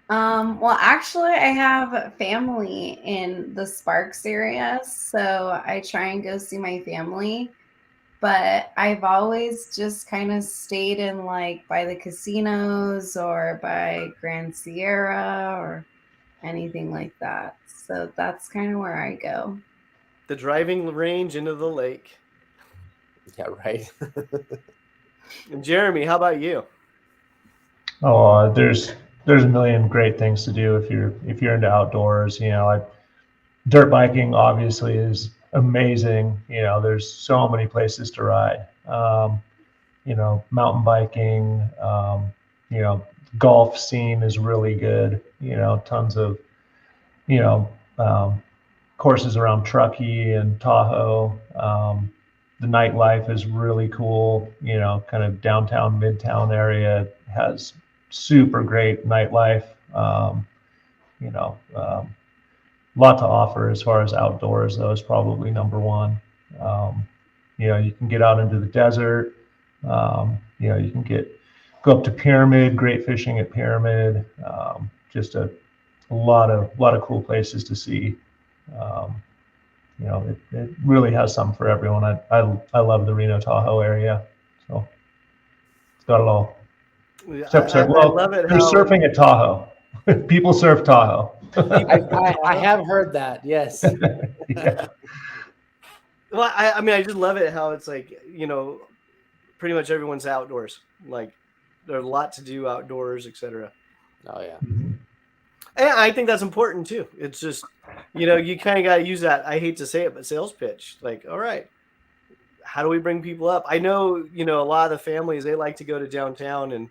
Well, actually, I have family in the Sparks area, so I try and go see my family. But I've always just kind of stayed in by the casinos or by Grand Sierra or anything like that. So that's kind of where I go. The driving range into the lake. Yeah, right. And Jeremy, how about you? Oh, there's a million great things to do if you're into outdoors. Dirt biking obviously is amazing. There's so many places to ride. Mountain biking. Golf scene is really good. Tons of courses around Truckee and Tahoe. The nightlife is really cool. Kind of downtown, midtown area has super great nightlife. Lot to offer as far as outdoors, though, is probably number one. You can get out into the desert. You can go up to Pyramid, great fishing at Pyramid. Just a lot of cool places to see. It really has something for everyone. I love the Reno Tahoe area, so it's got it all. Except I love it. There's surfing at Tahoe. People surf Tahoe. I have heard that. Yes. Yeah. Well, I mean, I just love it how it's pretty much everyone's outdoors. There's a lot to do outdoors, etc. Oh yeah. And I think that's important too. It's just, you kind of got to use that. I hate to say it, but sales pitch. All right, how do we bring people up? I know, a lot of the families, they like to go to downtown, and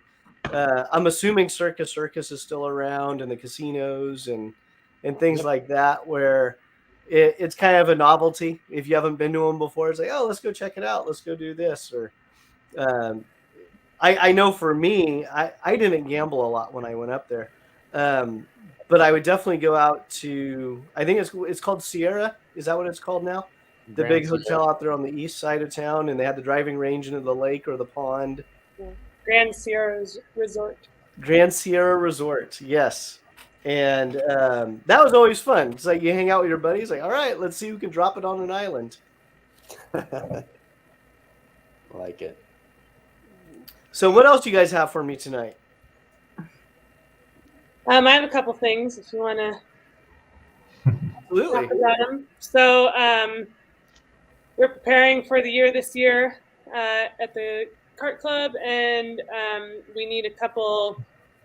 I'm assuming Circus is still around, and the casinos and things like that, where it's kind of a novelty. If you haven't been to them before, it's like, oh, let's go check it out. Let's go do this. Or I know for me, I didn't gamble a lot when I went up there. But I would definitely go out to, I think it's called Sierra. Is that what it's called now? The Grand big Sierra. hotel out there on the east side of town, and they had the driving range into the lake or the pond. Grand Sierra Resort. Grand Sierra Resort, yes. And that was always fun. It's like you hang out with your buddies, like, all right, let's see who can drop it on an island. Like it. So what else do you guys have for me tonight? I have a couple things if you want to Absolutely. talk about them. So we're preparing for the year this year at the kart club, and we need a couple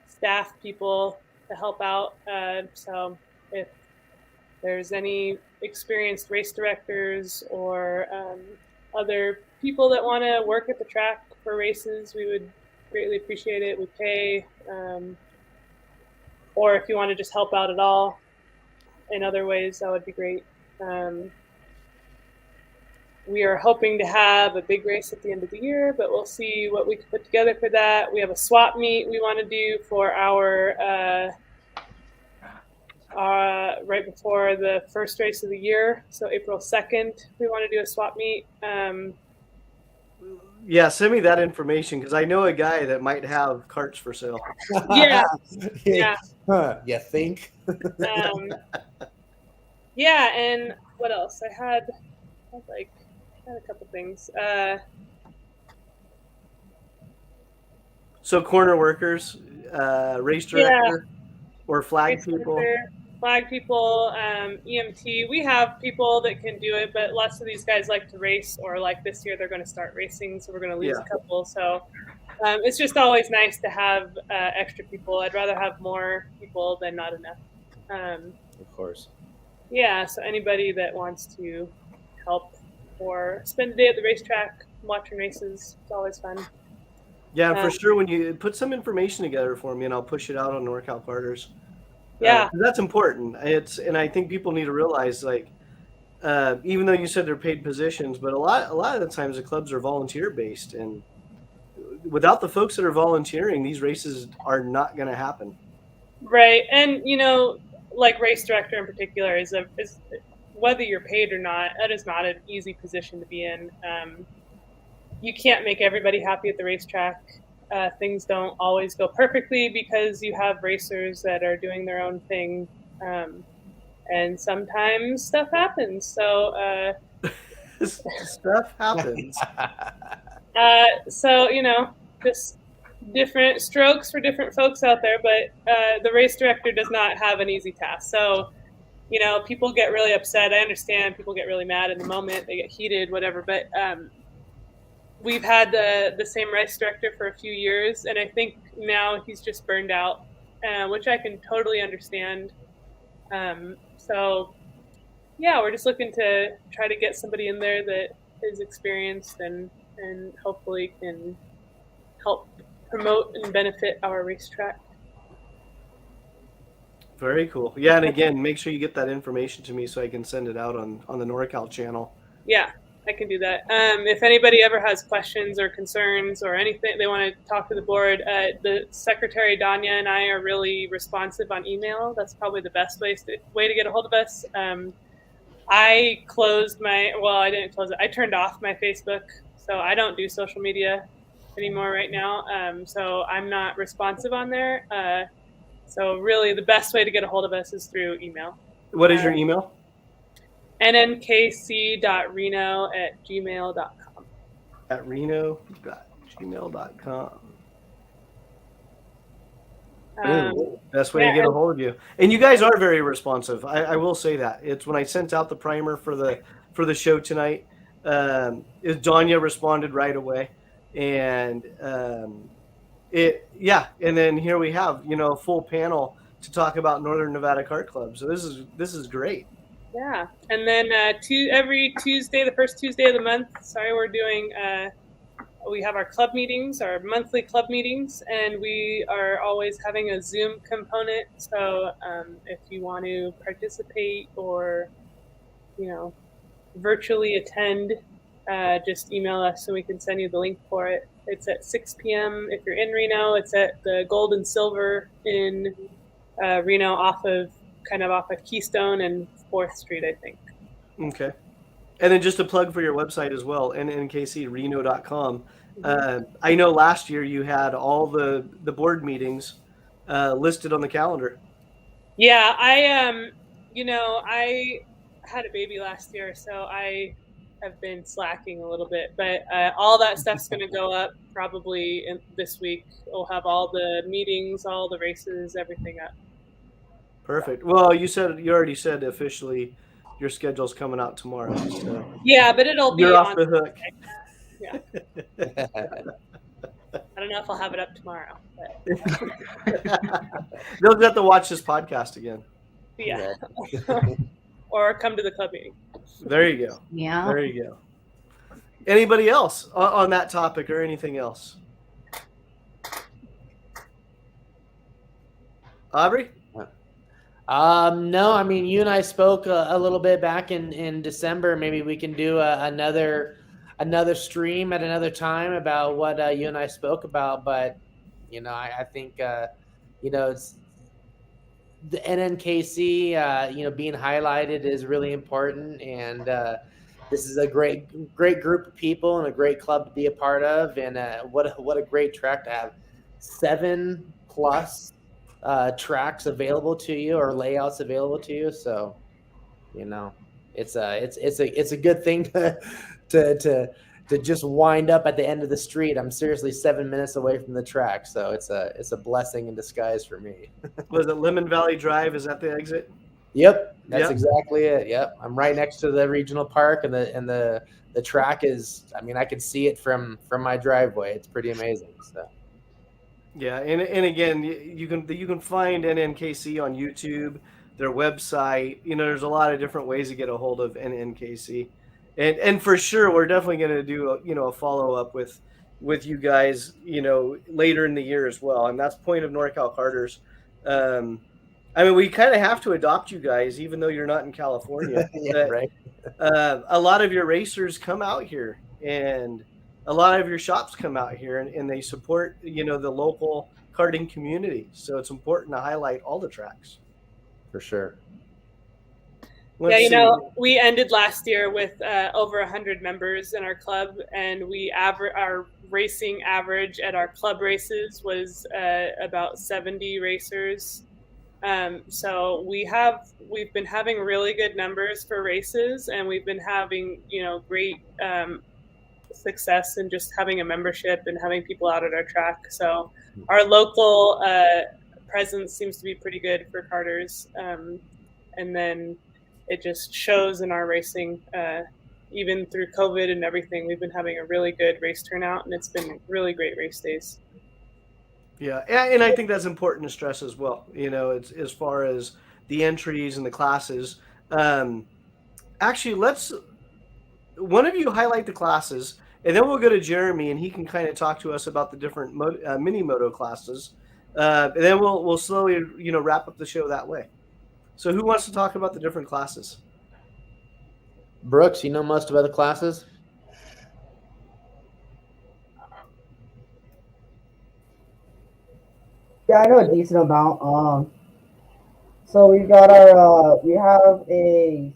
staff people to help out. So if there's any experienced race directors or other people that want to work at the track for races, we would greatly appreciate it. We pay, or if you want to just help out at all in other ways, that would be great. We are hoping to have a big race at the end of the year, but we'll see what we can put together for that. We have a swap meet we want to do for our right before the first race of the year. So April 2nd, we want to do a swap meet. Yeah, send me that information because I know a guy that might have carts for sale. Yeah. Yeah. You think? Yeah, and what else? I had a couple things. So corner workers, race director, or flag Race people. director, flag people, EMT. We have people that can do it, but lots of these guys like to race, or like this year they're going to start racing, so we're going to lose a couple. So it's just always nice to have extra people. I'd rather have more people than not enough. Of course. Yeah, so anybody that wants to help or spend a day at the racetrack watching races, it's always fun. Yeah, for sure. When you put some information together for me, and I'll push it out on NorCal Carters. Yeah, that's important. And I think people need to realize, like, even though you said they're paid positions, but a lot of the times the clubs are volunteer based, and without the folks that are volunteering, these races are not going to happen. right. And like race director in particular is whether you're paid or not, that is not an easy position to be in. You can't make everybody happy at the racetrack. Things don't always go perfectly because you have racers that are doing their own thing, and sometimes stuff happens. So stuff happens. So just different strokes for different folks out there, but the race director does not have an easy task. So people get really upset. I understand people get really mad in the moment, they get heated, whatever, but we've had the same race director for a few years, and I think now he's just burned out, which I can totally understand. So yeah, we're just looking to try to get somebody in there that is experienced and hopefully can help promote and benefit our racetrack. Very cool. Yeah, and again, make sure you get that information to me so I can send it out on the NorCal channel. Yeah, I can do that. If anybody ever has questions or concerns or anything they want to talk to the board, the secretary Danya and I are really responsive on email. That's probably the best way to get a hold of us. I didn't close it. I turned off my Facebook, so I don't do social media anymore right now. So I'm not responsive on there. So really the best way to get a hold of us is through email. What is your email? nnkc.reno@gmail.com. At reno.gmail.com. Best way to get a hold of you. And you guys are very responsive. I will say that. It's when I sent out the primer for the show tonight, Danya responded right away. And and then here we have, a full panel to talk about Northern Nevada Kart Club. So this is great. Yeah. And then every Tuesday, the first Tuesday of the month, we're doing we have our club meetings, our monthly club meetings, and we are always having a Zoom component. So if you want to participate or virtually attend, just email us and we can send you the link for it. It's at 6 p.m. if you're in Reno. It's at the Gold and Silver in Reno, off of Keystone and 4th Street, I think. Okay. And then just a plug for your website as well, nnkcreno.com. I know last year you had all the board meetings listed on the calendar. Yeah, I had a baby last year, so I have been slacking a little bit. But all that stuff's going to go up probably this week. We'll have all the meetings, all the races, everything up. Perfect. Well, you already said officially your schedule's coming out tomorrow. So yeah, but it'll be you're off the hook. Yeah. I don't know if I'll have it up tomorrow, but they'll have to watch this podcast again. Yeah. Or come to the club meeting. There you go. Yeah. There you go. Anybody else on that topic or anything else? Aubrey? No, I mean, you and I spoke a little bit back in December. Maybe we can do another stream at another time about what you and I spoke about. But, I think, it's the NNKC, being highlighted is really important. And this is a great group of people and a great club to be a part of. And what a great track to have 7+ tracks available to you or layouts available to you. So, it's a good thing to just wind up at the end of the street. I'm seriously 7 minutes away from the track, so it's a blessing in disguise for me. Was it Lemon Valley Drive? Is that the exit? Yep, that's exactly it. Yep, I'm right next to the regional park, and the track is. I mean, I can see it from my driveway. It's pretty amazing. So. Yeah, and again, you can find NNKC on YouTube, their website. There's a lot of different ways to get a hold of NNKC, and for sure, we're definitely going to do a follow up with you guys, later in the year as well. And that's point of NorCal Karters. I mean, we kind of have to adopt you guys, even though you're not in California. Yeah, right. A lot of your racers come out here, and a lot of your shops come out here and they support, the local karting community. So it's important to highlight all the tracks. For sure. We ended last year with over 100 members in our club, and our racing average at our club races was about 70 racers. So we've been having really good numbers for races, and we've been having, great success in just having a membership and having people out at our track. So our local presence seems to be pretty good for karters, and then it just shows in our racing. Even through COVID and everything, we've been having a really good race turnout, and it's been really great race days. Yeah, and I think that's important to stress as well. It's as far as the entries and the classes. Actually, let's one of you highlight the classes, and then we'll go to Jeremy, and he can kind of talk to us about the different mini moto classes. And then we'll slowly, wrap up the show that way. So who wants to talk about the different classes? Brooks, you know most about the classes? Yeah, I know a decent amount. So we've got we have a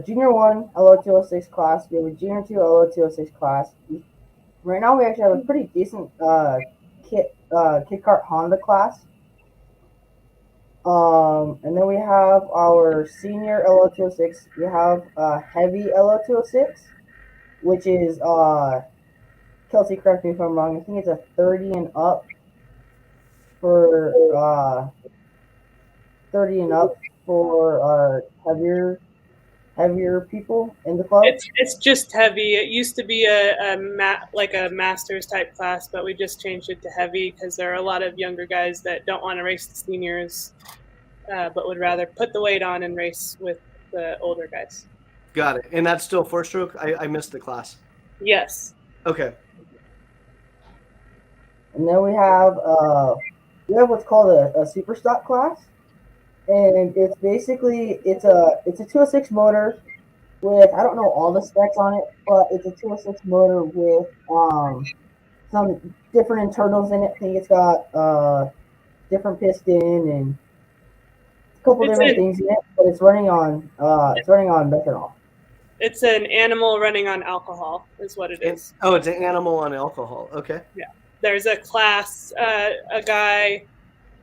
Junior 1 LO206 class. We have a Junior 2 LO206 class. Right now we actually have a pretty decent kit kart Honda class. And then we have our Senior LO206. We have Heavy LO206, which is Kelsey, correct me if I'm wrong. I think it's a 30 and up for 30 and up for our heavier people in the club. It's just heavy. It used to be a master's type class, but we just changed it to heavy because there are a lot of younger guys that don't want to race the seniors, but would rather put the weight on and race with the older guys. Got it. And that's still 4-stroke? I missed the class. Yes. Okay. And then we have what's called a super stock class. and it's basically it's a 206 motor with, I don't know all the specs on it, but it's a 206 motor with some different internals in it. I think it's got different piston and a couple It's different an things in it, but it's running on methanol. it's an animal running on alcohol, is what it is. Oh, it's an animal on alcohol. Okay. There's a class, a guy,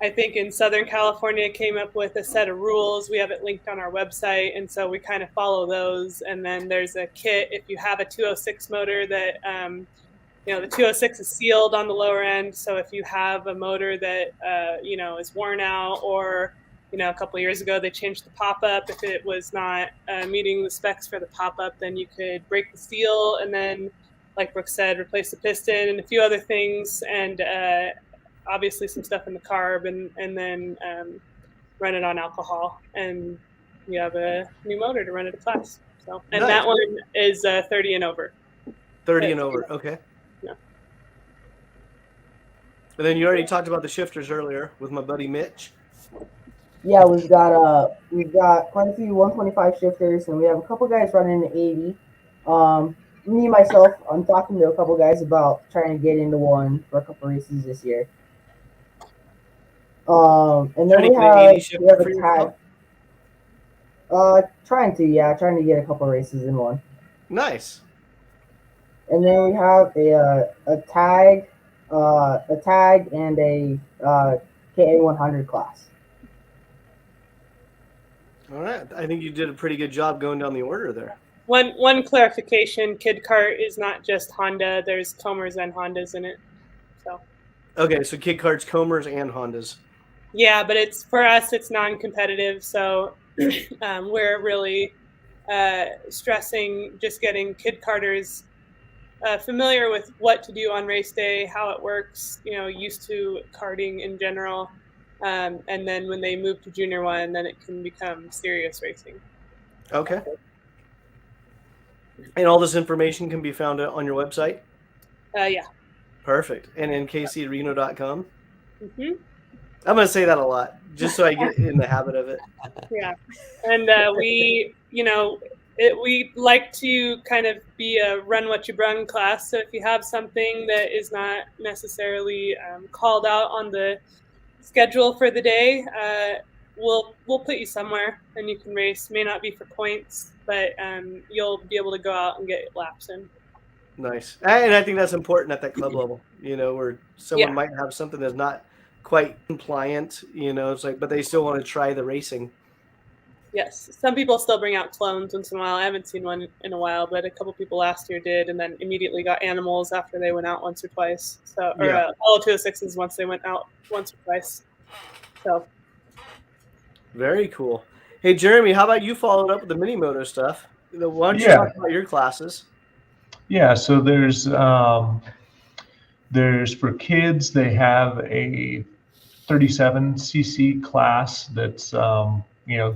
I think in Southern California, came up with a set of rules. We have it linked on our website, and so we kind of follow those. And then there's a kit if you have a 206 motor that, the 206 is sealed on the lower end. So if you have a motor that, is worn out, or, a couple of years ago they changed the pop-up. If it was not meeting the specs for the pop-up, then you could break the seal and then, like Brooke said, replace the piston and a few other things, and obviously some stuff in the carb, and then run it on alcohol, and you have a new motor to run at a class. So, and Nice. that one is 30 and over. 30 and over. Okay. Yeah. And then you already talked about the shifters earlier with my buddy Mitch. Yeah, we've got quite a few 125 shifters, and we have a couple guys running an 80. Me myself, I'm talking to a couple guys about trying to get into one for a couple races this year. And then Trying to we get an have 80 shifter for a yourself? tag. Trying to get a couple races in one. Nice. And then we have a tag and a KA100 class. All right. I think you did a pretty good job going down the order there. One clarification: Kid Kart is not just Honda. There's Comers and Hondas in it. So. Okay, so Kid Kart's Comers and Hondas. Yeah, but for us, it's non-competitive. So we're really stressing just getting kid karters familiar with what to do on race day, how it works, used to karting in general. And then when they move to junior one, then it can become serious racing. Okay. And all this information can be found on your website? Yeah. Perfect. NNKCReno.com? Mm-hmm. I'm going to say that a lot, just so I get in the habit of it. Yeah. And we like to kind of be a run what you brung class. So if you have something that is not necessarily called out on the schedule for the day, we'll put you somewhere and you can race. May not be for points, but you'll be able to go out and get laps in. Nice. And I think that's important at that club level, where someone might have something that's not quite compliant, it's like, but they still want to try the racing. Yes. Some people still bring out clones once in a while. I haven't seen one in a while, but a couple people last year did, and then immediately got animals after they went out once or twice. So, all 206s once they went out once or twice. So. Very cool. Hey, Jeremy, how about you followed up with the mini moto stuff? Why don't you talk about your classes? Yeah, so there's for kids, they have a 37cc class that's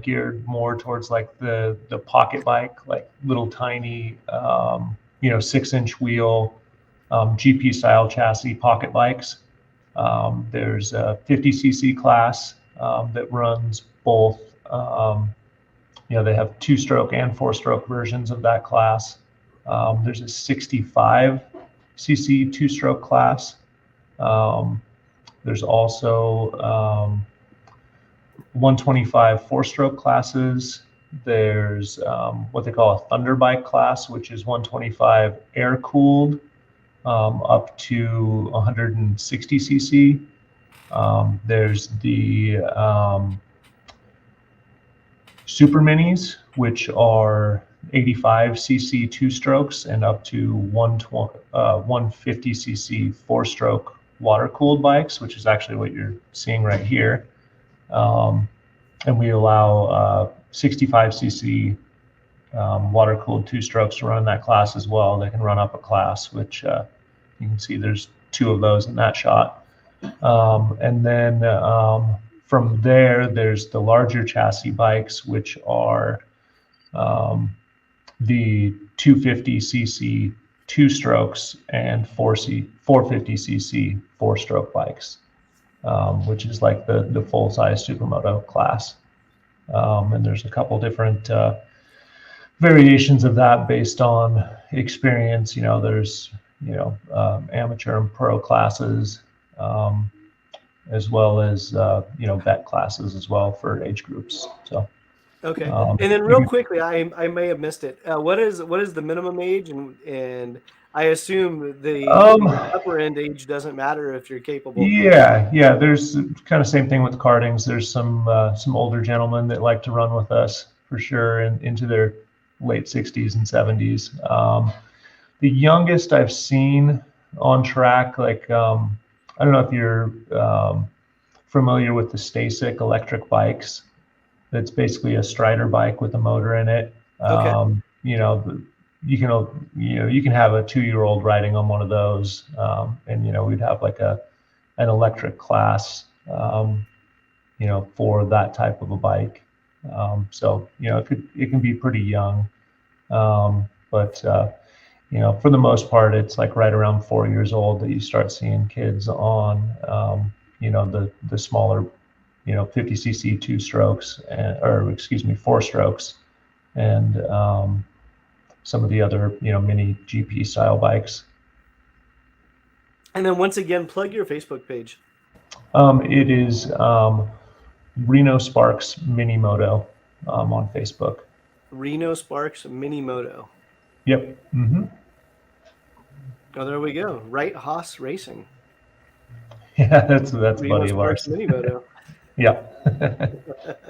geared more towards like the pocket bike, like little tiny 6-inch wheel GP style chassis pocket bikes. There's a 50cc class that runs both. They have 2-stroke and 4-stroke versions of that class. There's a 65cc 2-stroke class. There's also 125 4-stroke classes. There's what they call a thunder bike class, which is 125 air-cooled up to 160cc. There's the super minis, which are 85cc 2-strokes and up to 150cc 4-stroke water-cooled bikes, which is actually what you're seeing right here. And we allow 65cc water-cooled 2-strokes to run in that class as well. They can run up a class, which you can see there's 2 of those in that shot. And then from there, there's the larger chassis bikes, which are the 250cc 2-strokes and 450cc 4-stroke bikes, which is like the full-size supermoto class. And there's a couple different variations of that based on experience. There's amateur and pro classes, as well as vet classes as well for age groups. So Okay, and then real quickly, I may have missed it. What is the minimum age, and I assume the upper end age doesn't matter if you're capable. Yeah. There's kind of same thing with kartings. There's some older gentlemen that like to run with us for sure, and into their late 60s and 70s. The youngest I've seen on track, like I don't know if you're familiar with the Stasic electric bikes. That's basically a strider bike with a motor in it. Okay. You can have a 2-year-old riding on one of those, and we'd have like an electric class, for that type of a bike. So it can be pretty young, but for the most part, it's like right around 4 years old that you start seeing kids on, the smaller 50cc 2 strokes, or excuse me, 4 strokes, and some of the other mini GP style bikes. And then once again, plug your Facebook page. It is Reno Sparks Mini Moto on Facebook. Reno Sparks Mini Moto. Yep. Mm-hmm. Oh, there we go. Right Haas Racing. Yeah, that's a Reno buddy of ours. Sparks Mini Moto. Yeah.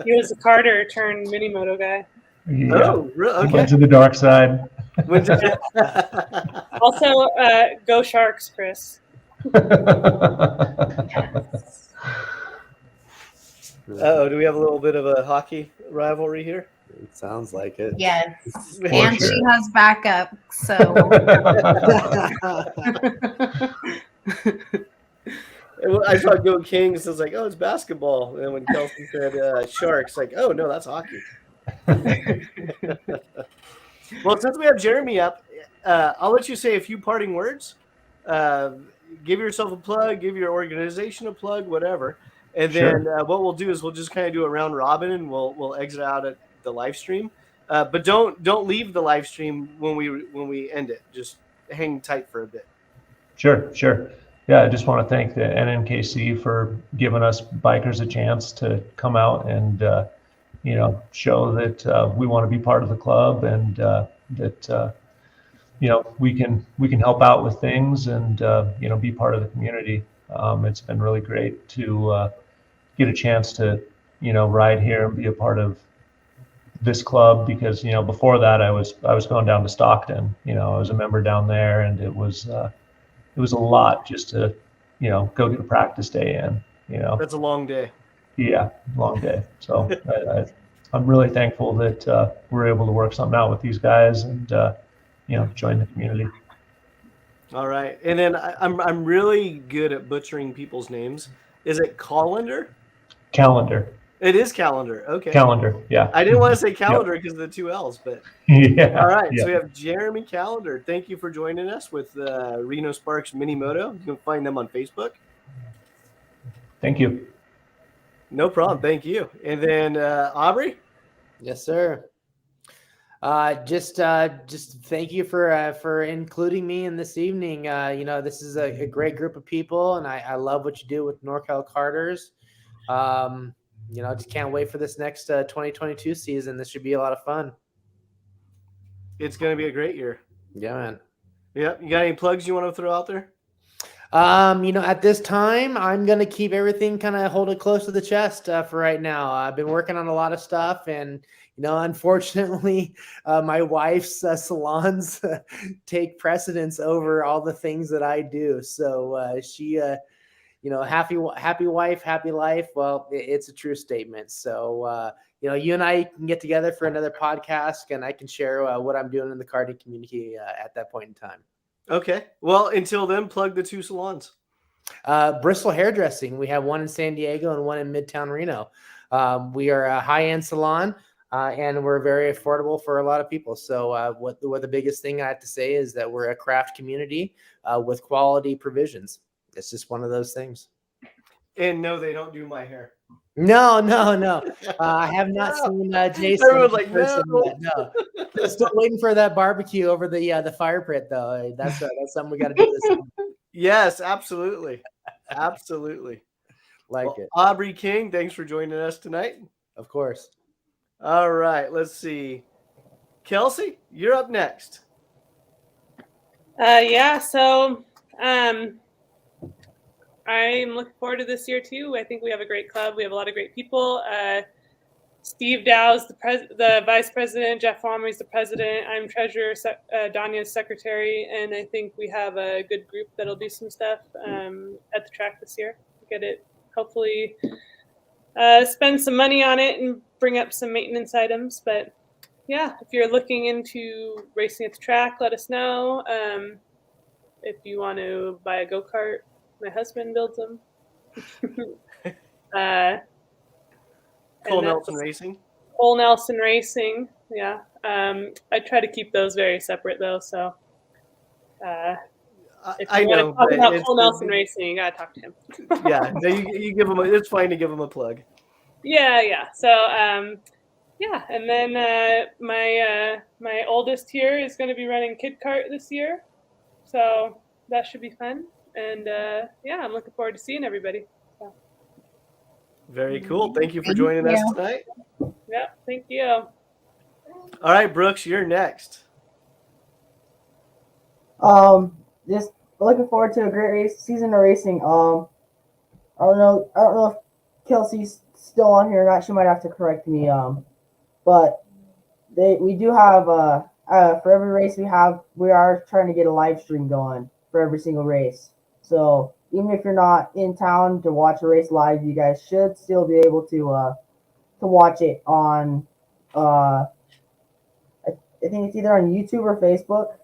He was a Carter turned mini moto guy. Yeah. Oh, okay. Went to the dark side. Also, go Sharks, Chris. Oh, do we have a little bit of a hockey rivalry here? It sounds like it. Yes. For And sure. she has backup. So I saw Go Kings. I was like, oh, it's basketball. And then when Kelsey said Sharks, like, oh, no, that's hockey. Well, since we have Jeremy up, I'll let you say a few parting words. Give yourself a plug, give your organization a plug, whatever. And then what we'll do is we'll just kind of do a round robin, and we'll exit out at the live stream. But don't leave the live stream when we end it. Just hang tight for a bit. Sure. Yeah, I just want to thank the NNKC for giving us bikers a chance to come out and show that we want to be part of the club, and that we can help out with things, and be part of the community. It's been really great to get a chance to ride here and be a part of this club, because before that I was going down to Stockton. I was a member down there, and it was a lot just to go get a practice day in. That's a long day. Yeah, long day. So I'm really thankful that we're able to work something out with these guys, and join the community. All right, and then I'm really good at butchering people's names. Is it Callender? Callender. It is Callender. Okay. Callender. Yeah. I didn't want to say Calendar because of the 2 L's, but Yeah. all right. Yeah. So we have Jeremy Callender. Thank you for joining us with Reno Sparks Mini Moto. You can find them on Facebook. Thank you. No problem. Thank you. And then Aubrey. Yes, sir. Just thank you for including me in this evening. This is a great group of people, and I love what you do with NorCal Carters. Just can't wait for this next 2022 season. This should be a lot of fun. It's going to be a great year. Yeah, man. Yep. You got any plugs you want to throw out there? At this time, I'm going to keep everything kind of hold it close to the chest for right now. I've been working on a lot of stuff, and, unfortunately, my wife's salons take precedence over all the things that I do. So she, happy wife, happy life. Well, it's a true statement. So, you and I can get together for another podcast, and I can share what I'm doing in the karting community at that point in time. Okay. Well, until then, plug the 2 salons. Bristle Hairdressing. We have one in San Diego and one in Midtown Reno. We are a high-end salon, and we're very affordable for a lot of people. So what the biggest thing I have to say is that we're a craft community with quality provisions. It's just one of those things. And no, they don't do my hair. No. I have not seen Jason. Everyone's like, in person no. yet. No. Still waiting for that barbecue over the fire pit, though. That's something we got to do this summer. Yes, absolutely. Absolutely. Like it. Aubrey King, thanks for joining us tonight. Of course. All right, let's see. Kelsey, you're up next. Yeah, so I'm looking forward to this year too. I think we have a great club. We have a lot of great people. Steve Dow's the vice president. Jeff Aubrey's the president. I'm treasurer. Danya's secretary, and I think we have a good group that'll do some stuff at the track this year. Get it, hopefully, spend some money on it and bring up some maintenance items. But yeah, if you're looking into racing at the track, let us know. If you want to buy a go-kart, my husband builds them. Cole Nelson Racing. Cole Nelson Racing, yeah. I try to keep those very separate, though. So if you want to talk about Cole Nelson Racing, you gotta talk to him. Yeah, no, you give him. It's fine to give him a plug. Yeah. So yeah, and then my oldest here is going to be running Kid Kart this year, so that should be fun. And yeah, I'm looking forward to seeing everybody. So. Very cool. Thank you for joining us tonight. Yeah, thank you. All right, Brooks, you're next. Just looking forward to a great season of racing. I don't know if Kelsey's still on here or not. She might have to correct me. But we do have for every race we are trying to get a live stream going for every single race. So even if you're not in town to watch a race live, you guys should still be able to watch it on I think it's either on YouTube or Facebook.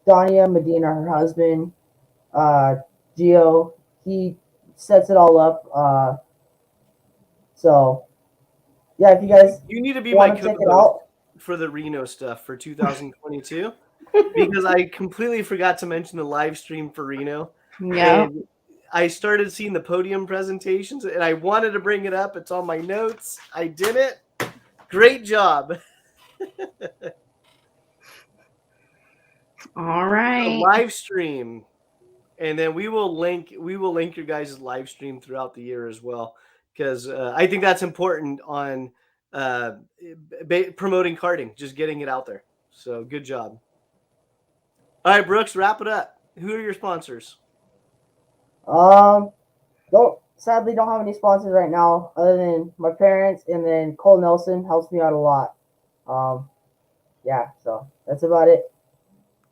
Danya Medina, her husband, Gio, he sets it all up. So yeah, if you guys need to be my co-host for the Reno stuff for 2022 because I completely forgot to mention the live stream for Reno. Yeah. And I started seeing the podium presentations and I wanted to bring it up. It's on my notes. I did it. Great job. All right. A live stream. And then we will link your guys' live stream throughout the year as well. Because I think that's important on promoting karting, just getting it out there. So good job. All right, Brooks, wrap it up. Who are your sponsors? Sadly don't have any sponsors right now other than my parents, and then Cole Nelson helps me out a lot. Yeah, so that's about it.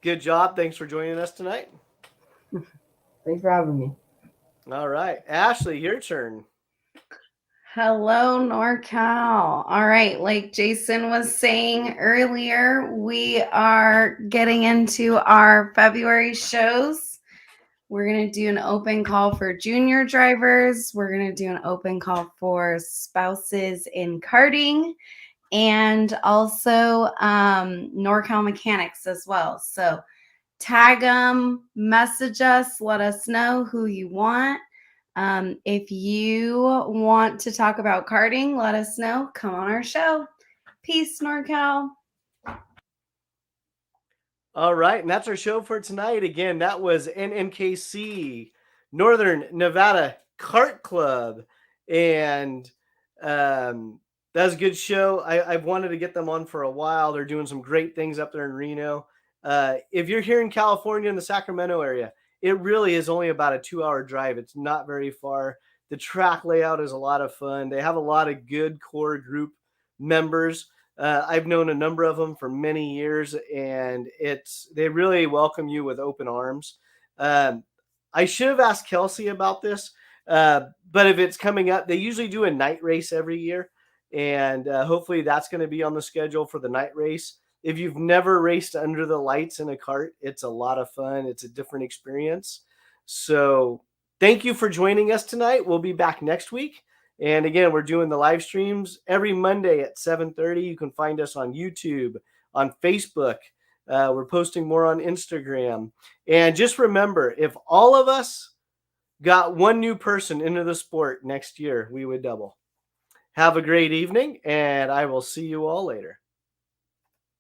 Good job. Thanks for joining us tonight. Thanks for having me. All right, Ashley, your turn. Hello, NorCal. All right, like Jason was saying earlier, we are getting into our February shows. We're going to do an open call for junior drivers. We're going to do an open call for spouses in karting and also NorCal mechanics as well. So tag them, message us, let us know who you want. If you want to talk about karting, let us know. Come on our show. Peace, NorCal. All right, and that's our show for tonight. Again, that was NNKC, Northern Nevada Kart Club, and that was a good show. I've wanted to get them on for a while. They're doing some great things up there in Reno. If you're here in California in the Sacramento area, it really is only about a 2-hour drive. It's not very far. The track layout is a lot of fun. They have a lot of good core group members. I've known a number of them for many years, and they really welcome you with open arms. I should have asked Kelsey about this, but if it's coming up, they usually do a night race every year, and hopefully that's going to be on the schedule for the night race. If you've never raced under the lights in a kart, it's a lot of fun. It's a different experience. So thank you for joining us tonight. We'll be back next week. And again, we're doing the live streams every Monday at 7:30. You can find us on YouTube, on Facebook. We're posting more on Instagram. And just remember, if all of us got one new person into the sport next year, we would double. Have a great evening, and I will see you all later.